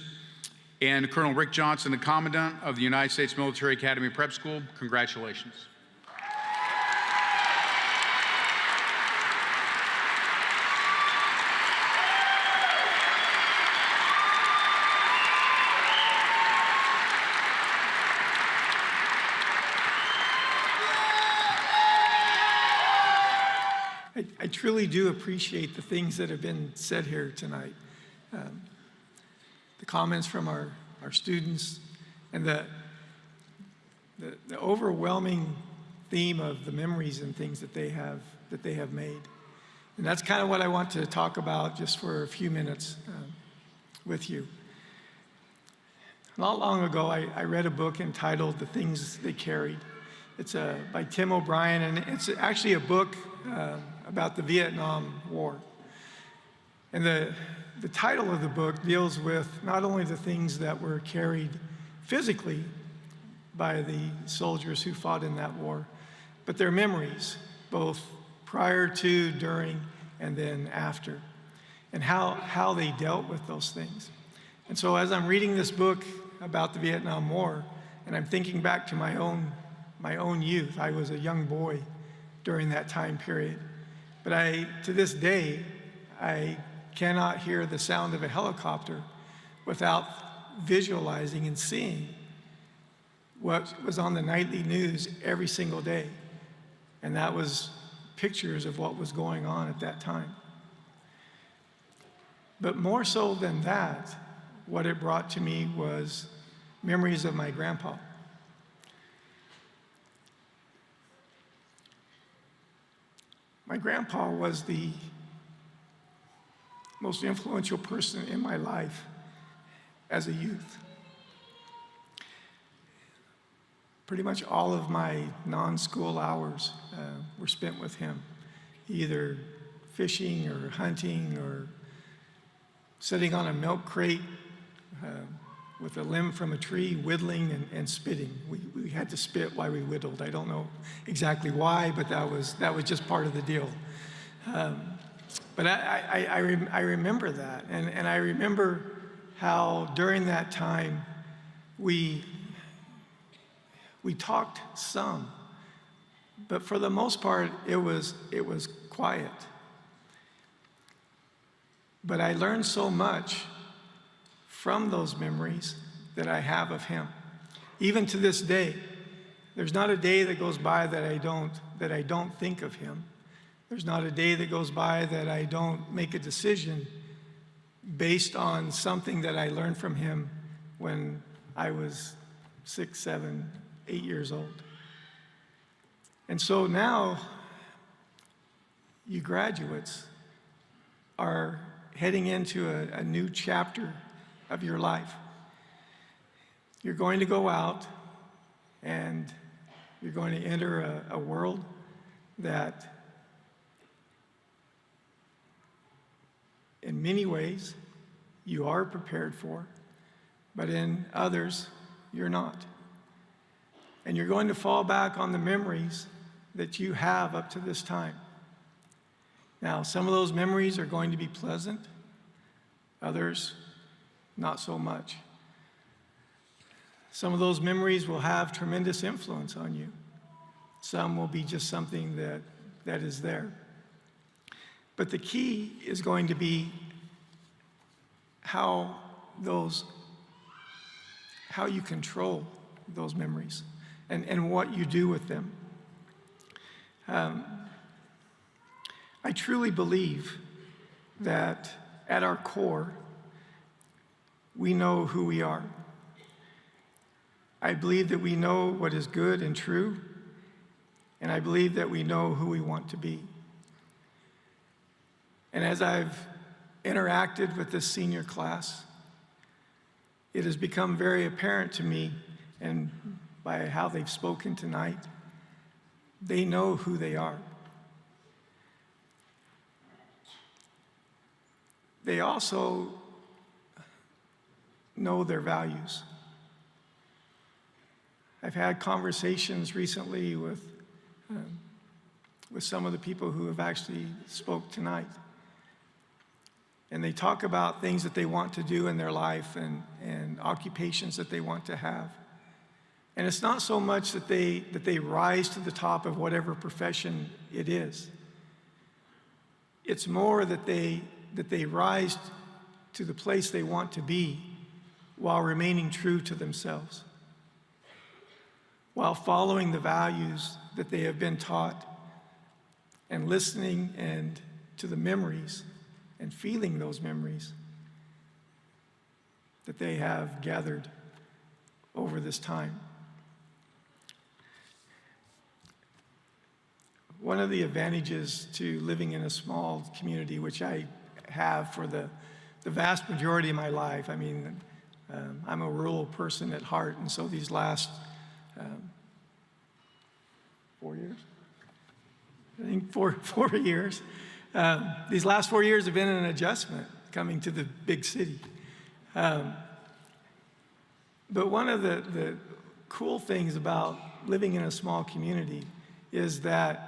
and Colonel Rick Johnson, the Commandant of the United States Military Academy Prep School, congratulations. I truly do appreciate the things that have been said here tonight. The comments from our students and the overwhelming theme of the memories and things that they have made. And that's kind of what I want to talk about just for a few minutes with you. Not long ago, I read a book entitled The Things They Carried. It's by Tim O'Brien, and it's actually a book about the Vietnam War. And the title of the book deals with not only the things that were carried physically by the soldiers who fought in that war, but their memories, both prior to, during, and then after, and how they dealt with those things. And so as I'm reading this book about the Vietnam War, and I'm thinking back to my own youth, I was a young boy during that time period. But to this day, I cannot hear the sound of a helicopter without visualizing and seeing what was on the nightly news every single day. And that was pictures of what was going on at that time. But more so than that, what it brought to me was memories of my grandpa. My grandpa was the most influential person in my life as a youth. Pretty much all of my non-school hours were spent with him, either fishing or hunting or sitting on a milk crate with a limb from a tree, whittling and spitting. We had to spit while we whittled. I don't know exactly why, but that was just part of the deal. But I remember that, and I remember how during that time we talked some, but for the most part it was quiet. But I learned so much from those memories that I have of him. Even to this day, there's not a day that goes by that I don't think of him. There's not a day that goes by that I don't make a decision based on something that I learned from him when I was 6, 7, 8 years old. And so now, you graduates are heading into a new chapter of your life. You're going to go out and you're going to enter a world that in many ways, you are prepared for, but in others, you're not. And you're going to fall back on the memories that you have up to this time. Now, some of those memories are going to be pleasant, others, not so much. Some of those memories will have tremendous influence on you. Some will be just something that is there. But the key is going to be how you control those memories and what you do with them. I truly believe that at our core, we know who we are. I believe that we know what is good and true, and I believe that we know who we want to be. And as I've interacted with this senior class, it has become very apparent to me, and by how they've spoken tonight, they know who they are. They also know their values. I've had conversations recently with some of the people who have actually spoke tonight. And they talk about things that they want to do in their life and occupations that they want to have. And it's not so much that they rise to the top of whatever profession it is. It's more that they rise to the place they want to be while remaining true to themselves, while following the values that they have been taught and listening and to the memories and feeling those memories that they have gathered over this time. One of the advantages to living in a small community, which I have for the vast majority of my life, I mean, I'm a rural person at heart, and so these last 4 years? I think four years. These last 4 years have been an adjustment coming to the big city. But one of the cool things about living in a small community is that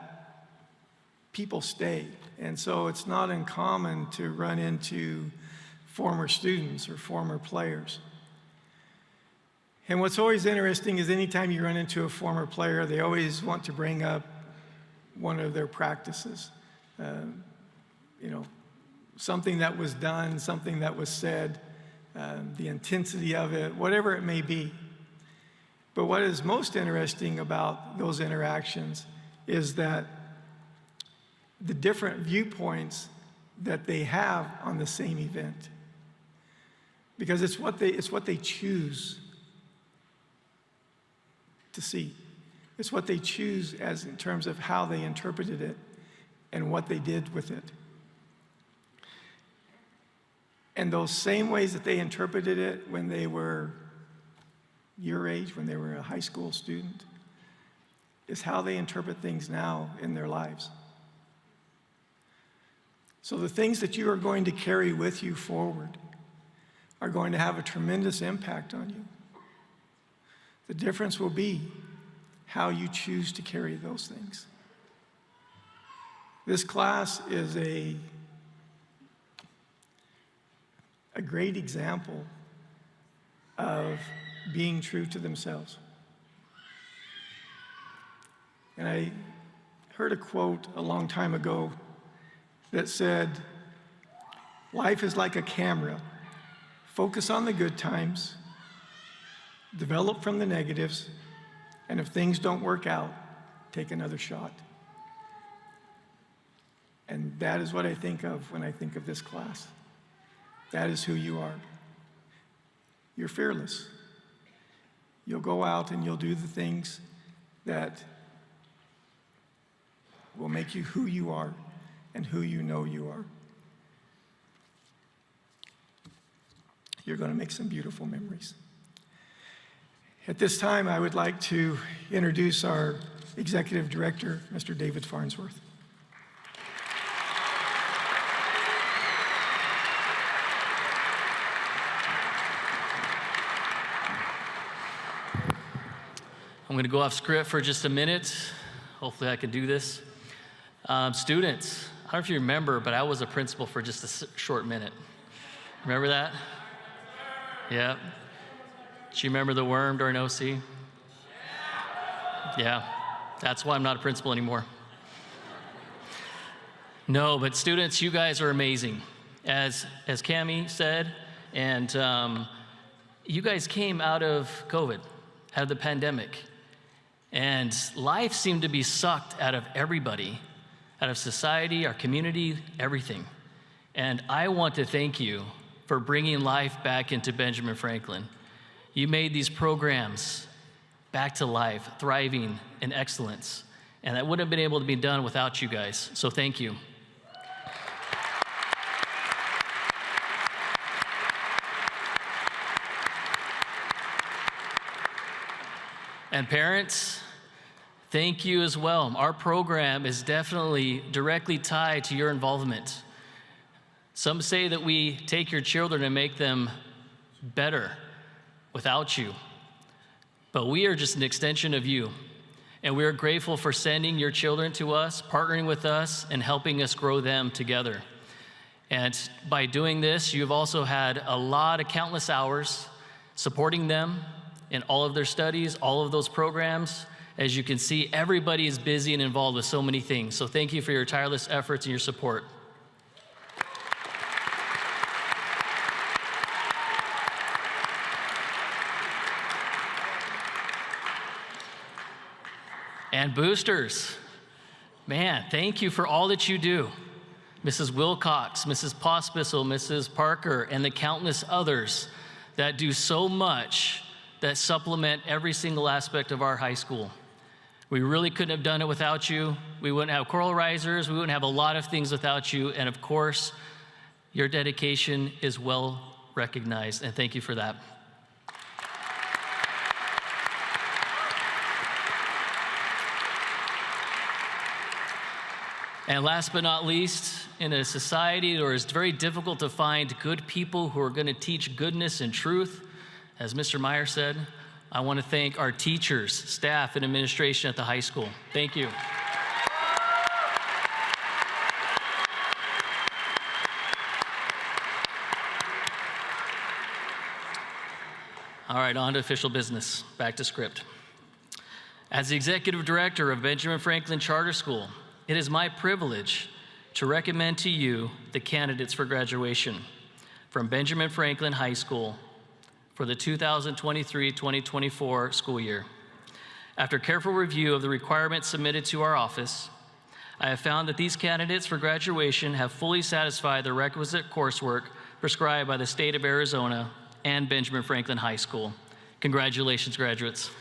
people stay. And so it's not uncommon to run into former students or former players. And what's always interesting is anytime you run into a former player, they always want to bring up one of their practices. Something that was done, something that was said, the intensity of it, whatever it may be. But what is most interesting about those interactions is that the different viewpoints that they have on the same event. Because it's what they choose to see. It's what they choose as in terms of how they interpreted it and what they did with it. And those same ways that they interpreted it when they were your age, when they were a high school student, is how they interpret things now in their lives. So the things that you are going to carry with you forward are going to have a tremendous impact on you. The difference will be how you choose to carry those things. This class is a great example of being true to themselves. And I heard a quote a long time ago that said, "Life is like a camera. Focus on the good times, develop from the negatives, and if things don't work out, take another shot." And that is what I think of when I think of this class. That is who you are. You're fearless. You'll go out and you'll do the things that will make you who you are and who you know you are. You're going to make some beautiful memories. At this time, I would like to introduce our Executive Director, Mr. David Farnsworth. I'm going to go off script for just a minute. Hopefully I can do this. Students, I don't know if you remember, but I was a principal for just a short minute. Remember that? Yeah. Do you remember the worm during OC? Yeah. That's why I'm not a principal anymore. No, but students, you guys are amazing. As Cammie said, and you guys came out of COVID, out of the pandemic. And life seemed to be sucked out of everybody, out of society, our community, everything. And I want to thank you for bringing life back into Benjamin Franklin. You made these programs back to life, thriving in excellence. And that wouldn't have been able to be done without you guys. So thank you. And parents, thank you as well. Our program is definitely directly tied to your involvement. Some say that we take your children and make them better without you. But we are just an extension of you. And we are grateful for sending your children to us, partnering with us, and helping us grow them together. And by doing this, you've also had a lot of countless hours supporting them in all of their studies, all of those programs. As you can see, everybody is busy and involved with so many things. So thank you for your tireless efforts and your support. And boosters, man, thank you for all that you do. Mrs. Wilcox, Mrs. Pospisil, Mrs. Parker, and the countless others that do so much that supplement every single aspect of our high school. We really couldn't have done it without you. We wouldn't have choral risers. We wouldn't have a lot of things without you. And of course, your dedication is well recognized, and thank you for that. And last but not least, in a society where it's very difficult to find good people who are going to teach goodness and truth, as Mr. Meyer said, I want to thank our teachers, staff, and administration at the high school. Thank you. All right, on to official business. Back to script. As the executive director of Benjamin Franklin Charter School, it is my privilege to recommend to you the candidates for graduation from Benjamin Franklin High School for the 2023-2024 school year. After careful review of the requirements submitted to our office, I have found that these candidates for graduation have fully satisfied the requisite coursework prescribed by the state of Arizona and Benjamin Franklin High School. Congratulations, graduates.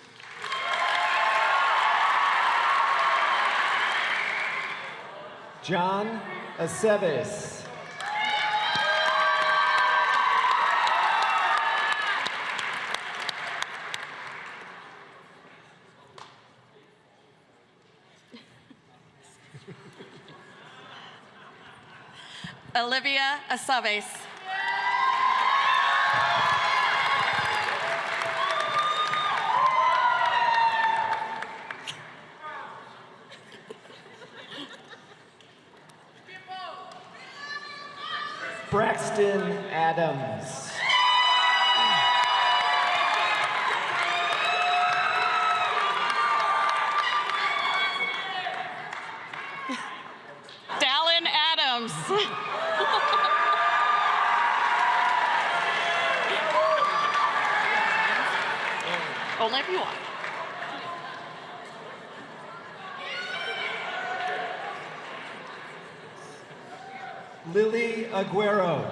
John Aceves. Olivia Aceves. Braxton Adams. Dallin Adams. Only if you want. Lily Aguero.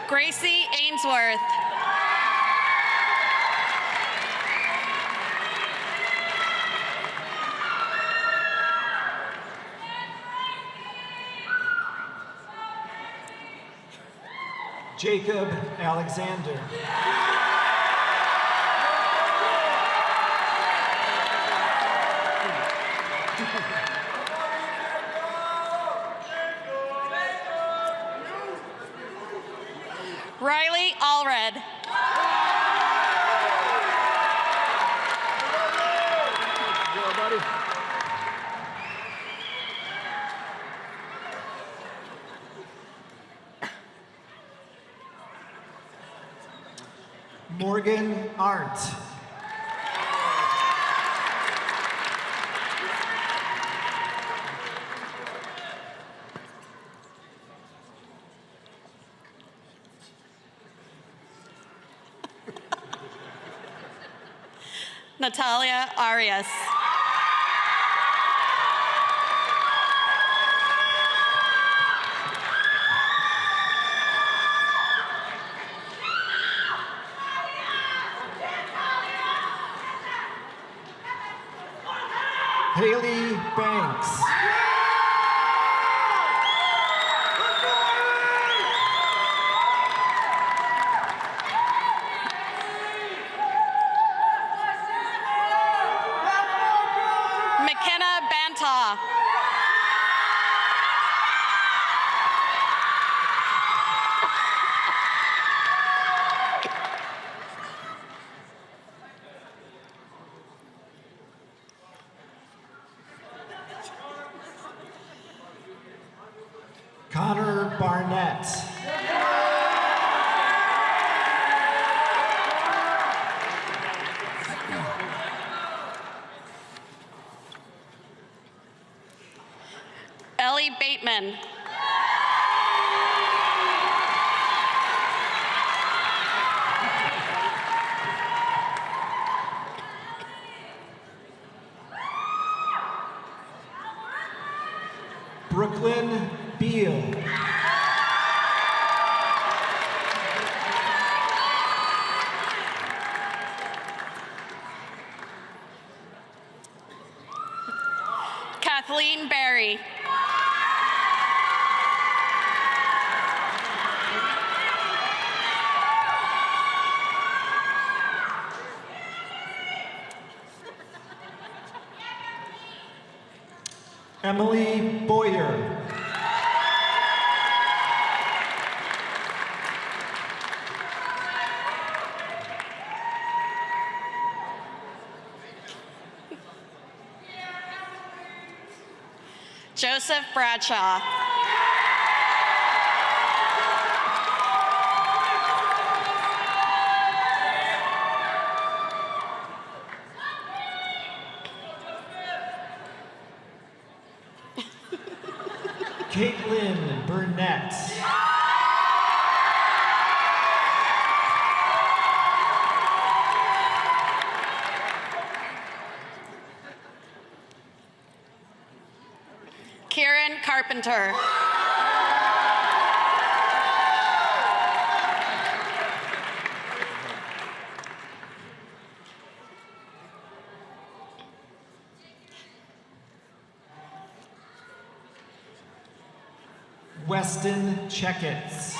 Gracie Ainsworth. Jacob Alexander. Riley Allred. Morgan Arndt. Natalia Arias. Haley Banks. McKenna Banta. Connor Barnett. Ellie Bateman. Brooklyn Beal. Kathleen Berry. Emily Boyer. Joseph Bradshaw. Caitlin Burnett. Kieran Carpenter. Weston Checketts.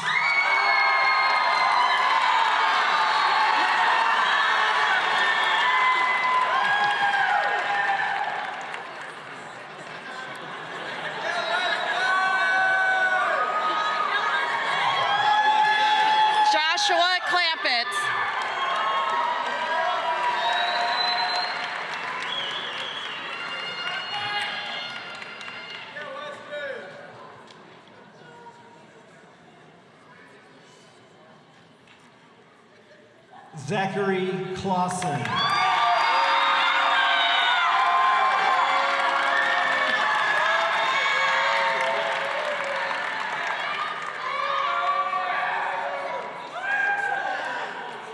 Joshua Clampett. Zachary Clausen.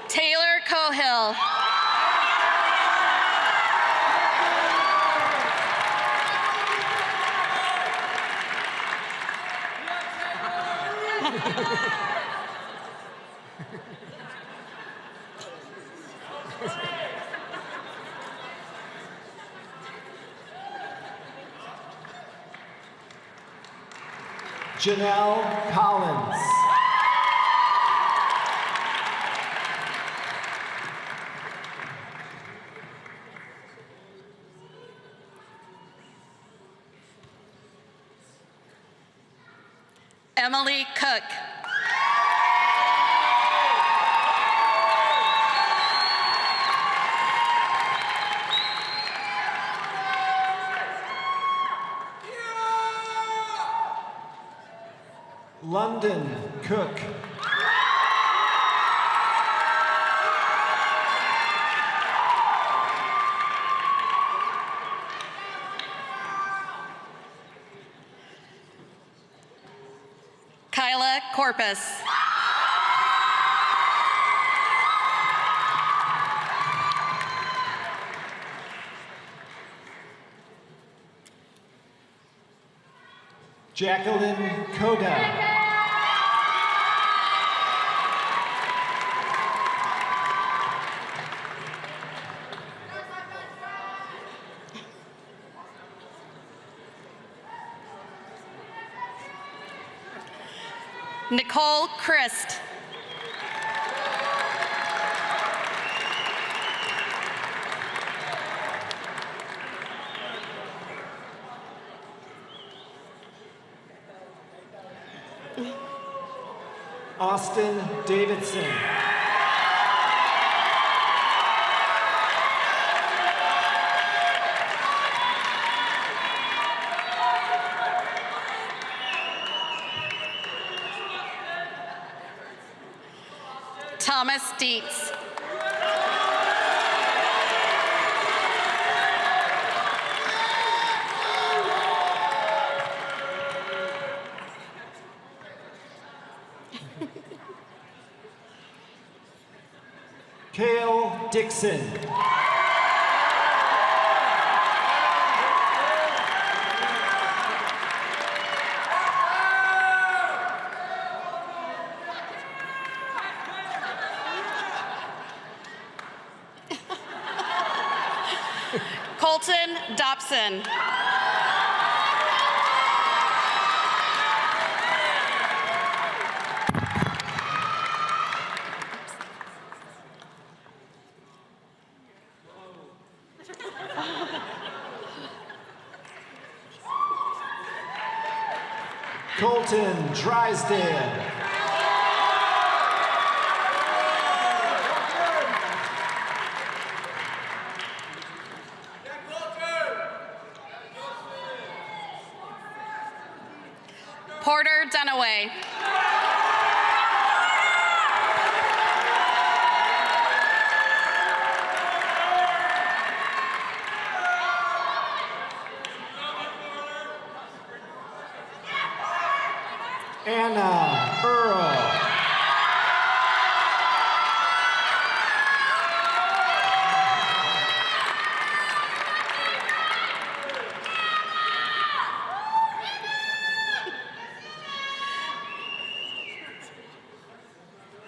Taylor Cohill. Janelle Collins. Emily Cook. London Cook. Kyla Corpus. Jacqueline Koda. Nicole Christ. Austin Davidson. Thomas Dietz. Kale Dixon. Colton Dobson. Colton Drysdale. Porter Dunaway. Anna Earl.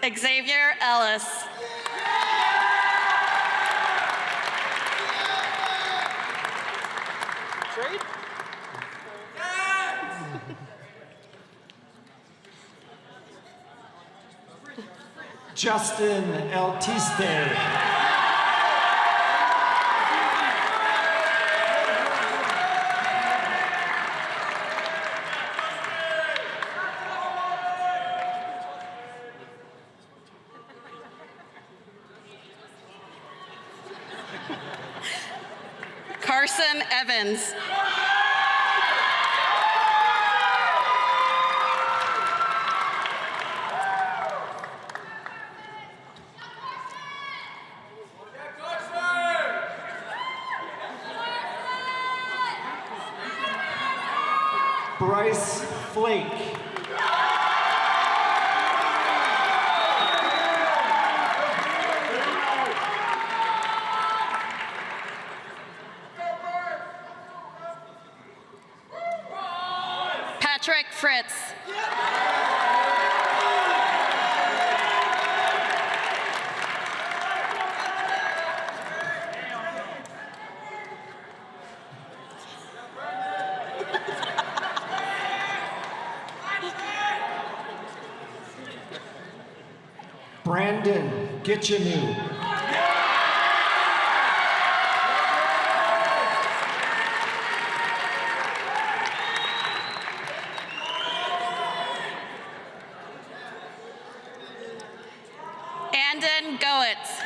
Xavier Ellis. Justin Eltiste. Carson Evans. Bryce Flake. Patrick Fritz. Brandon Gitchenu. Andon Goetz.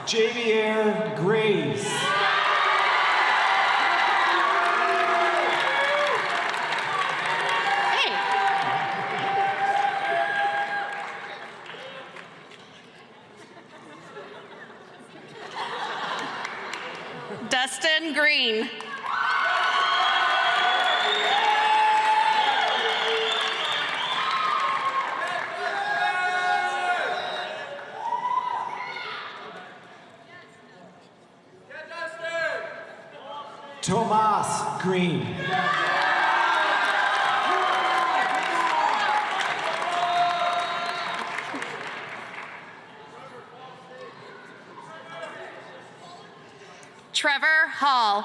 Javier Grace. Dustin Green. Tomas Green. Trevor Hall.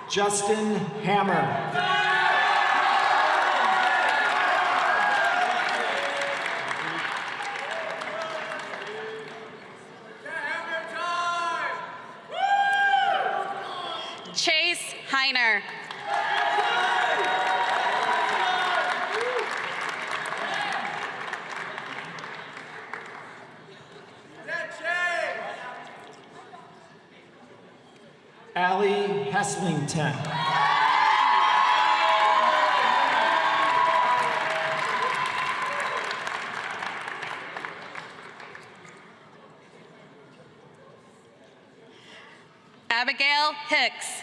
Justin Hammer. Chase Heiner. Allie Heslington. Abigail Hicks.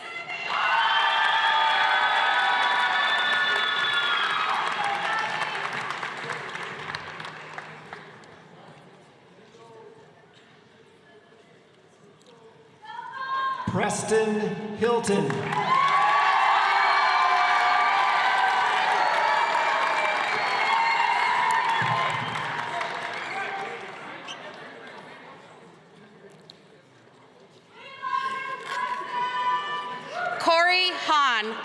Preston Hilton. Corey Hahn.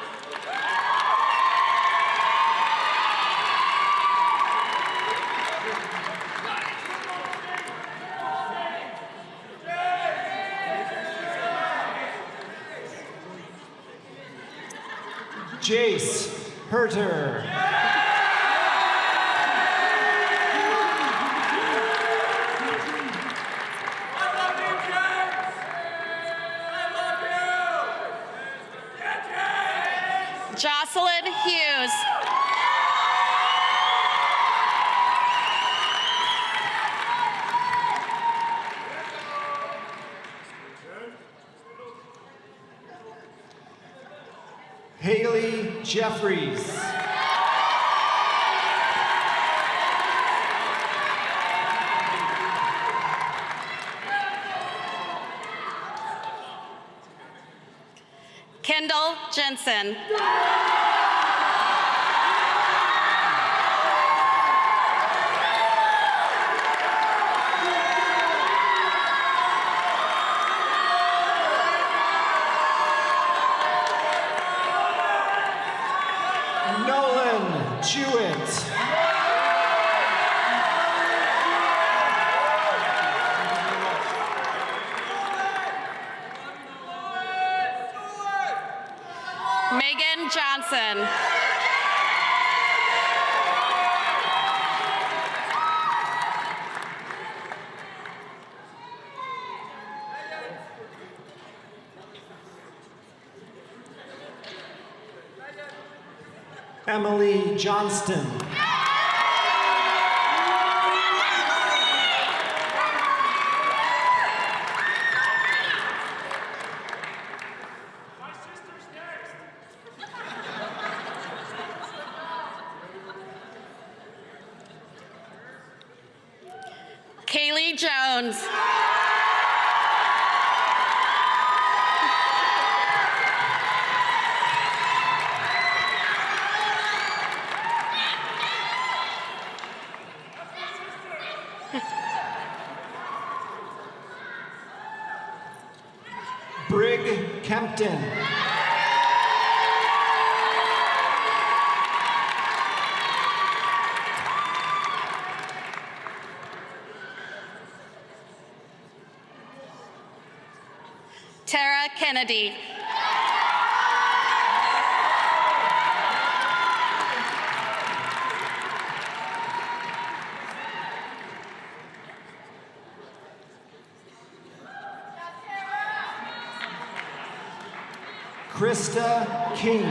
Jace Herter. Jocelyn Hughes. Haley Jeffries. Kendall Jensen. Nolan Jewett. Megan Johnson. Emily Johnston. Kaylee Jones. Brig Kempton. Tara Kennedy. Krista King.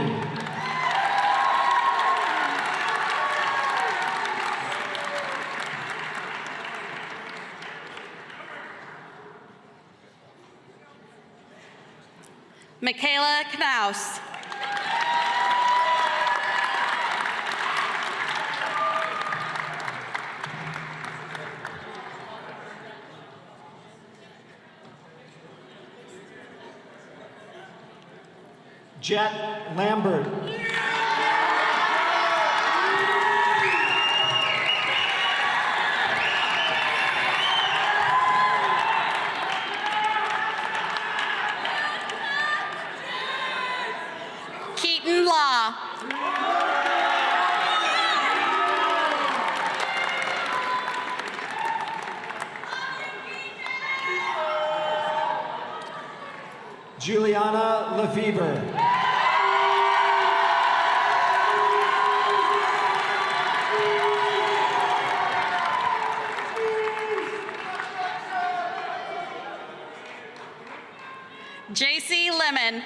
Michaela Knaus. Jet Lambert. Keaton Law. Juliana Lefevre. JC Lemon.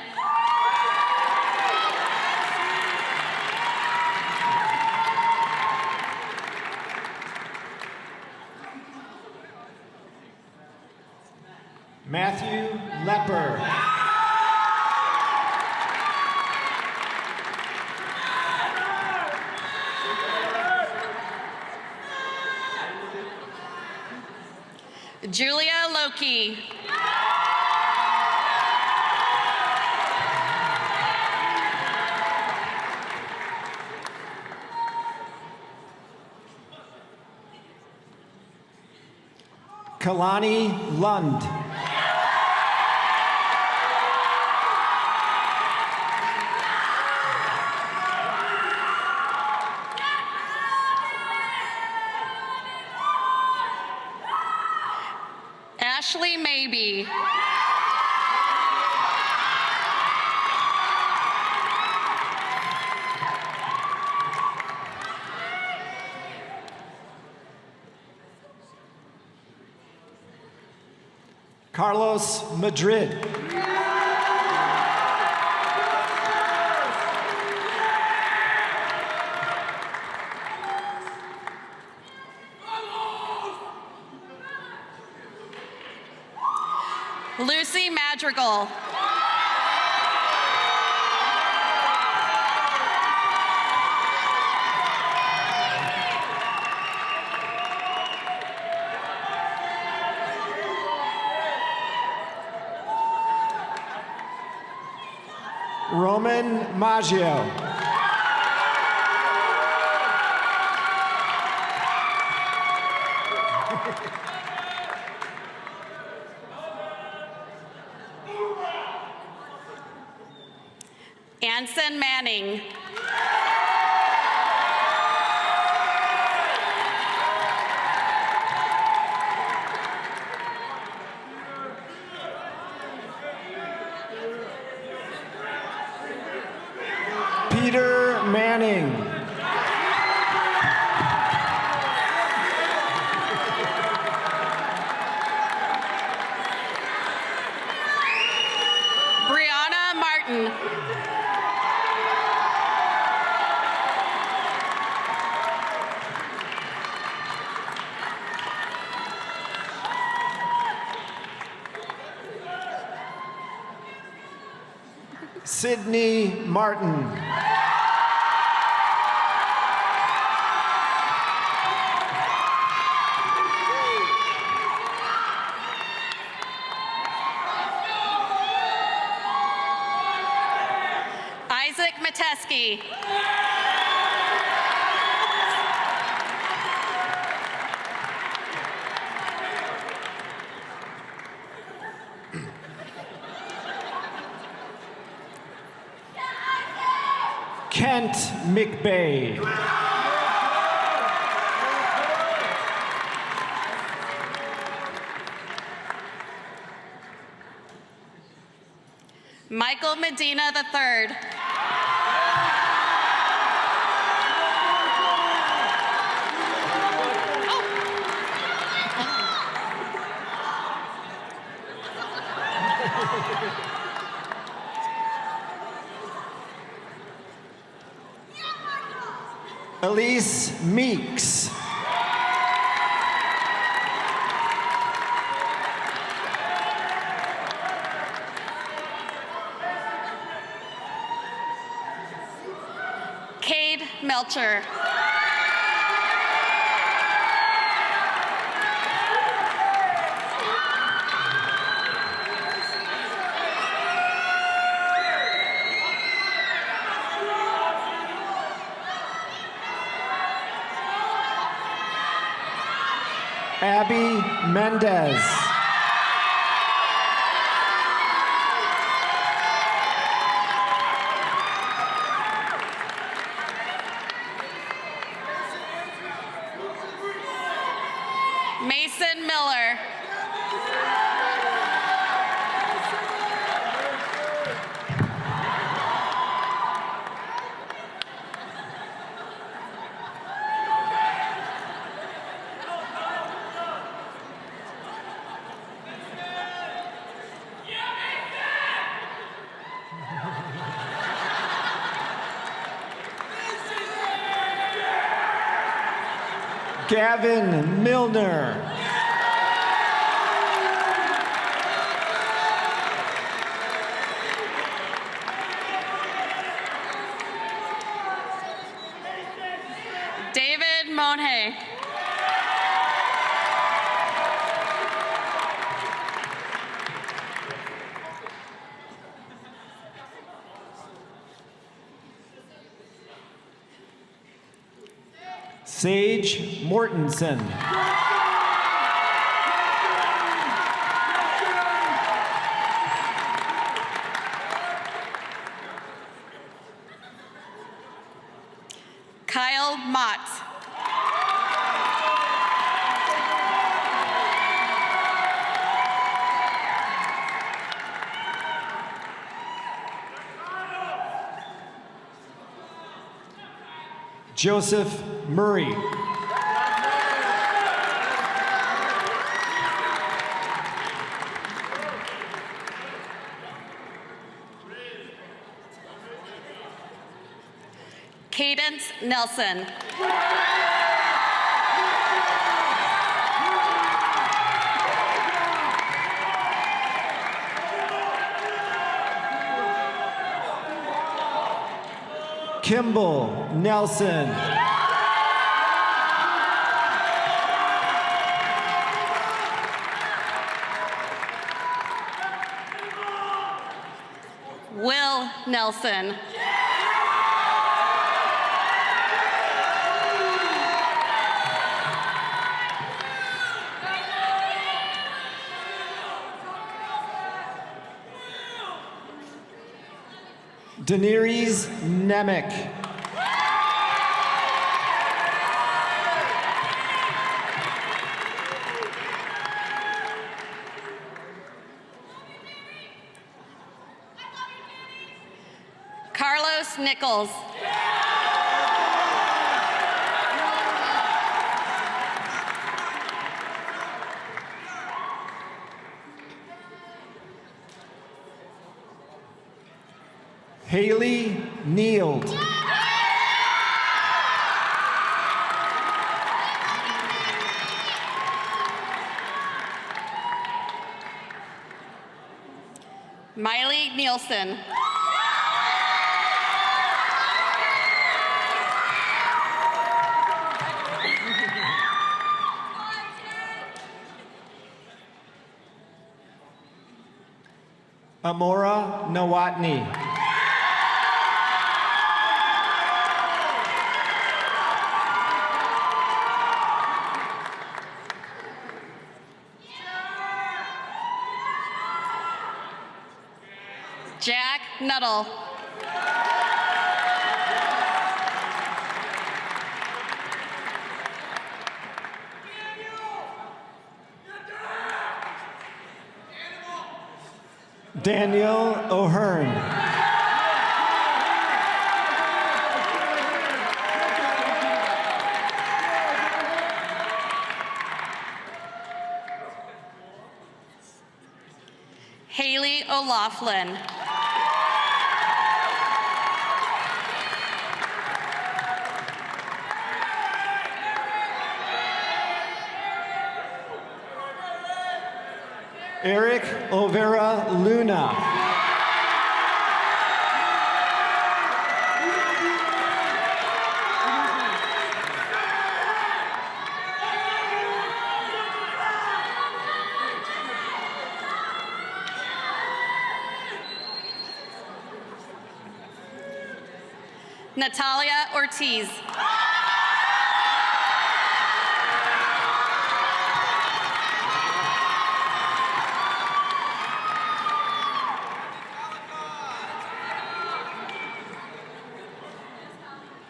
Matthew Lepper. Julia Loki. Kalani Lund. Ashley Maybe. Carlos Madrid. Lucy Madrigal. Roman Maggio. Anson Manning. Peter Manning. Brianna Martin. Sydney Martin. Isaac Mateski. Kent McBay. Michael Medina III. Elise Meeks. Cade Melcher. Abby Mendez. Mason Miller. Gavin Milner. David Monhay. Sage Mortensen. Kyle Mott. Joseph Murray. Cadence Nelson. Kimball Nelson. Will Nelson. Daenerys Nemec. Carlos Nichols. Haley Neild. Miley Nielsen. Amora Nawatni. Jack Nuttall. Daniel O'Hearn. Haley O'Laughlin. Eric Overa Luna. Natalia Ortiz.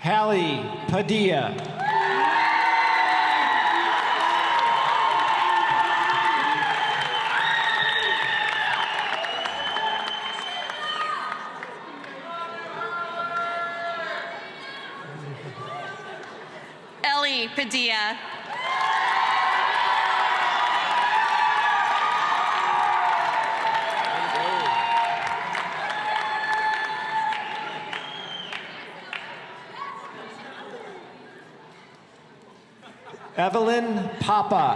Hallie Padilla. Ellie Padilla. Evelyn Papa.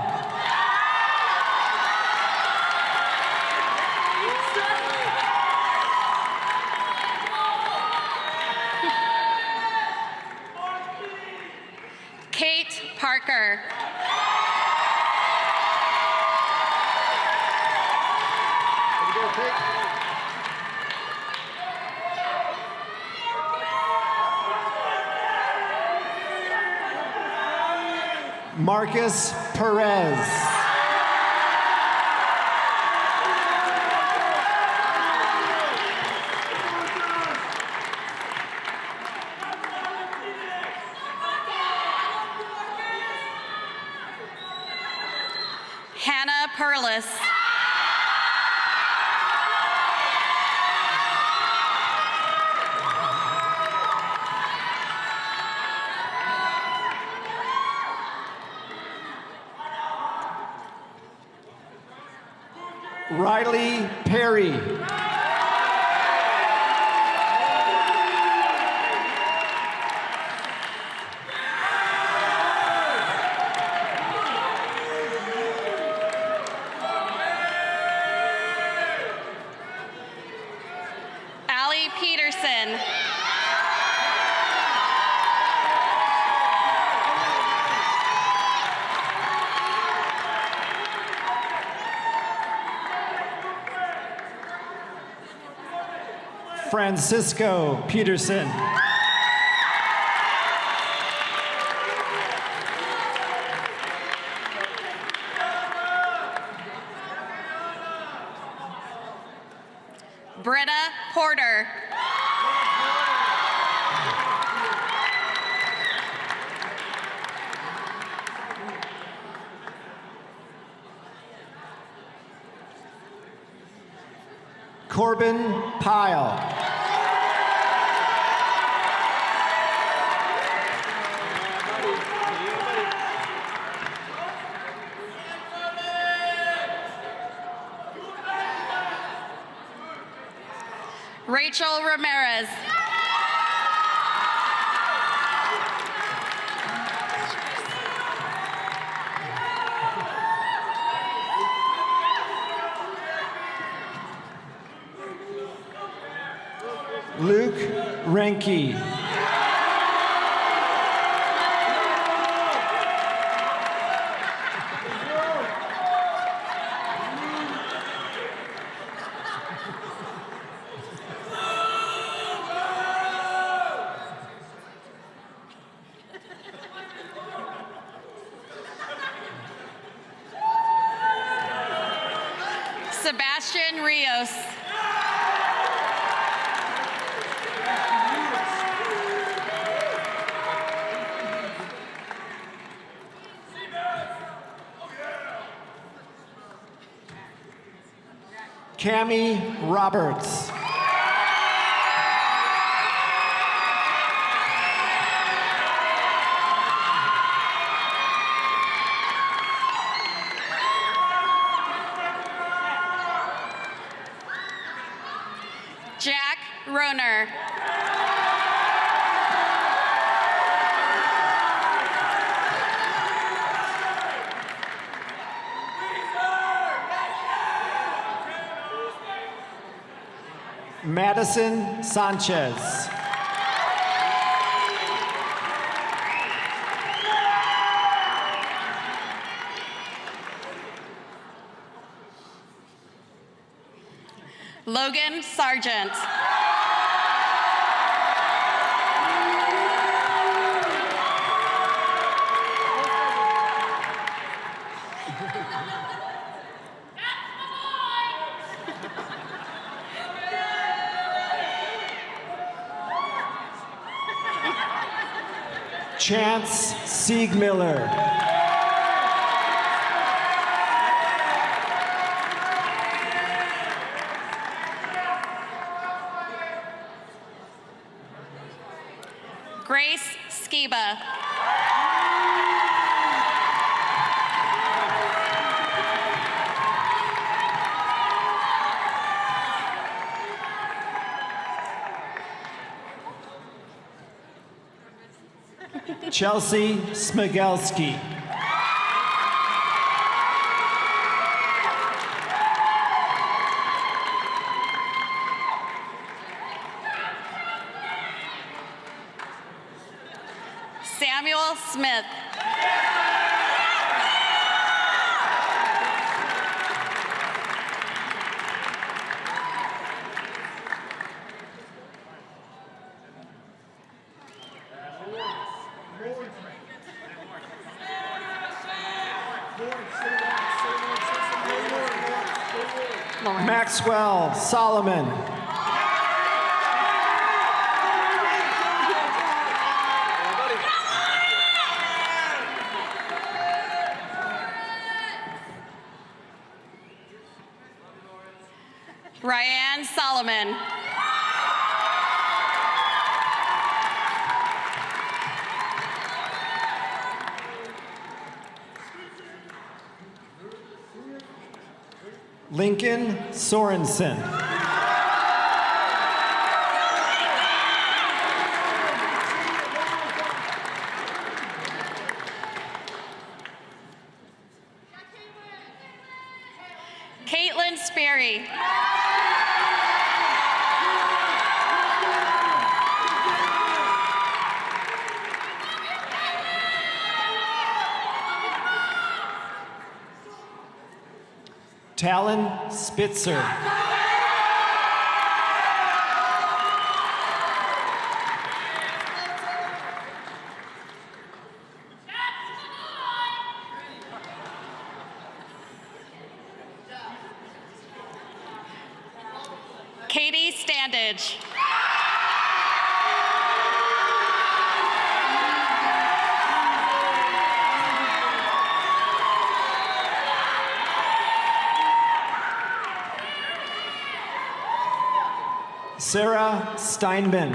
Kate Parker. Marcus Perez. Hannah Perlis. Riley Perry. Allie Peterson. Francisco Peterson. Britta Porter. Corbin Pyle. Rachel Ramirez. Luke Renke. Sebastian Rios. Cammie Roberts. Jack Roner. Madison Sanchez. Logan Sargent. Chance Siegmiller. Grace Skiba. Chelsea Smigelski. Samuel Smith. Maxwell Solomon. Ryan Solomon. Lincoln Sorensen. Caitlin Sperry. Talon Spitzer. Katie Standage. Sarah Steinman.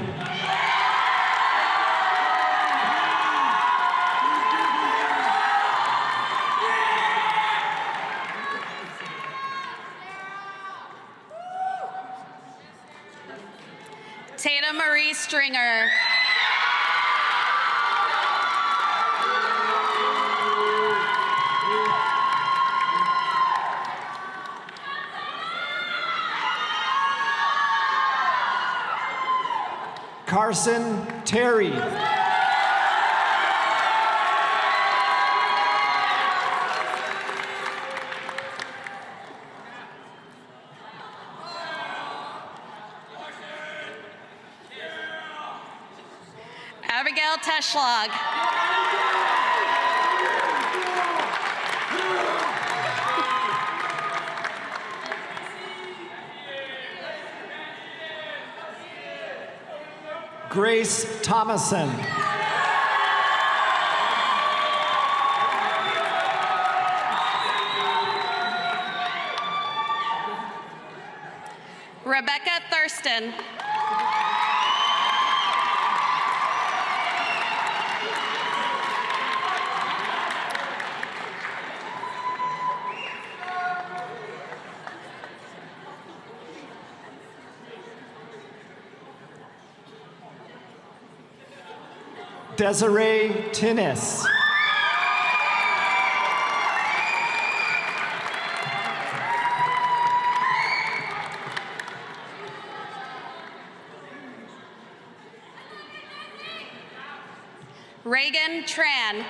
Tatum Marie Stringer. Carson Terry. Abigail Teschlag. Grace Thomason. Rebecca Thurston. Desiree Tinnis. Reagan Tran.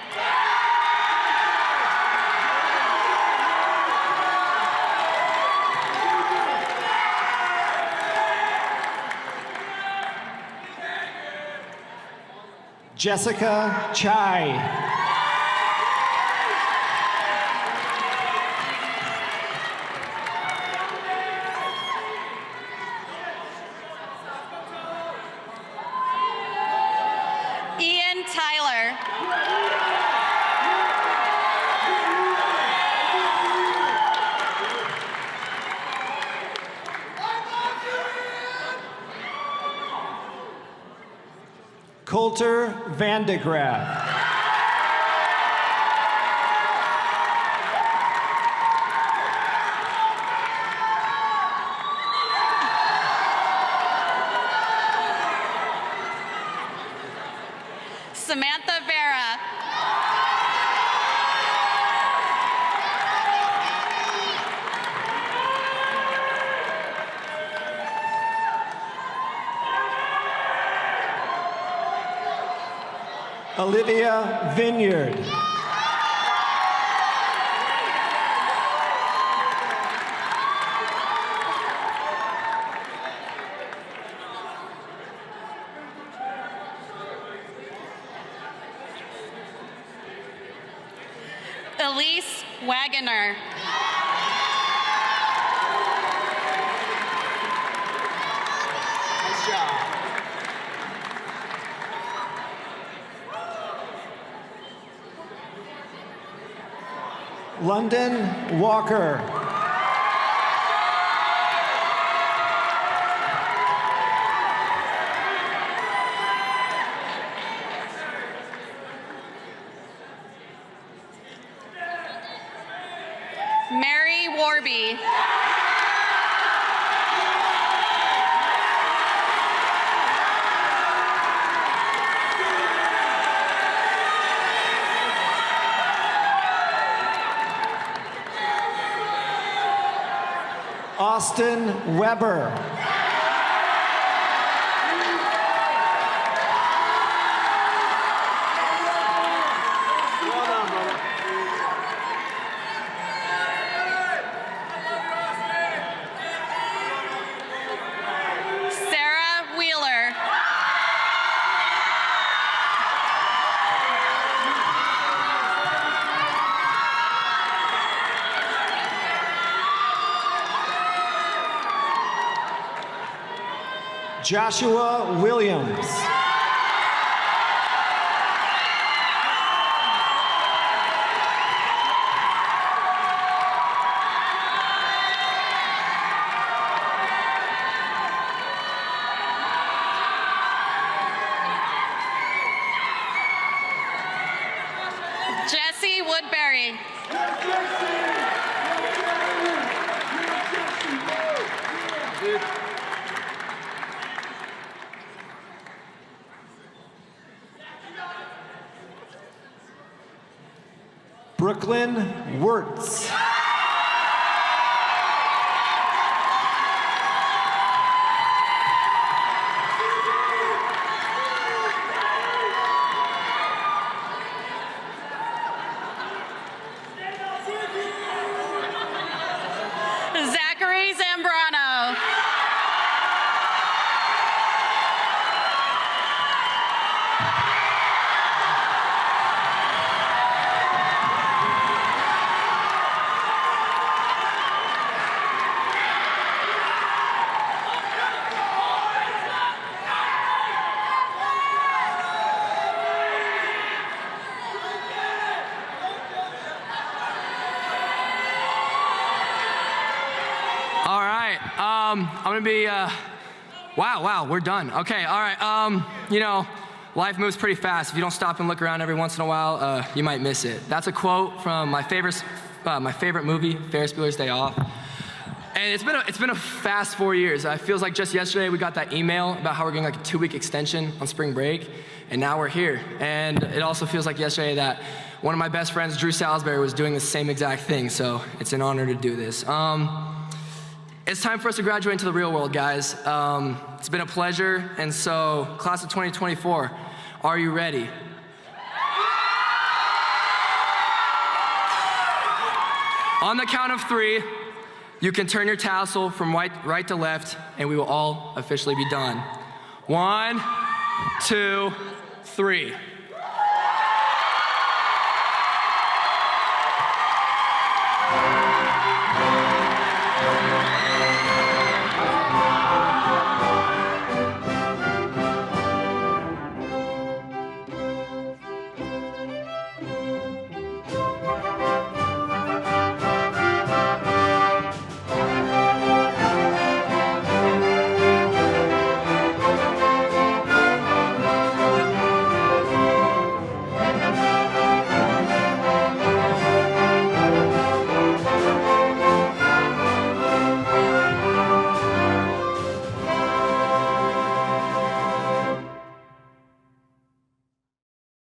Jessica Chai. Ian Tyler. Coulter Vandegraff. Samantha Vera. Olivia Vineyard. Elise Wagoner. Nice job. London Walker. Mary Warby. Austin Weber. Sarah Wheeler. Joshua Williams. Jesse Woodbury. Brooklyn Wirtz. Zachary Zambrano. All right, I'm gonna be, wow, we're done. Okay, all right, you know, life moves pretty fast. If you don't stop and look around every once in a while, you might miss it. That's a quote from my favorite movie, Ferris Bueller's Day Off. And it's been a fast 4 years. It feels like just yesterday we got that email about how we're getting like a 2-week extension on spring break, and now we're here. And it also feels like yesterday that one of my best friends, Drew Salisbury, was doing the same exact thing, so it's an honor to do this. It's time for us to graduate into the real world, guys. It's been a pleasure, and so, class of 2024, are you ready? On the count of 3, you can turn your tassel from right to left, and we will all officially be done. 1, 2, 3.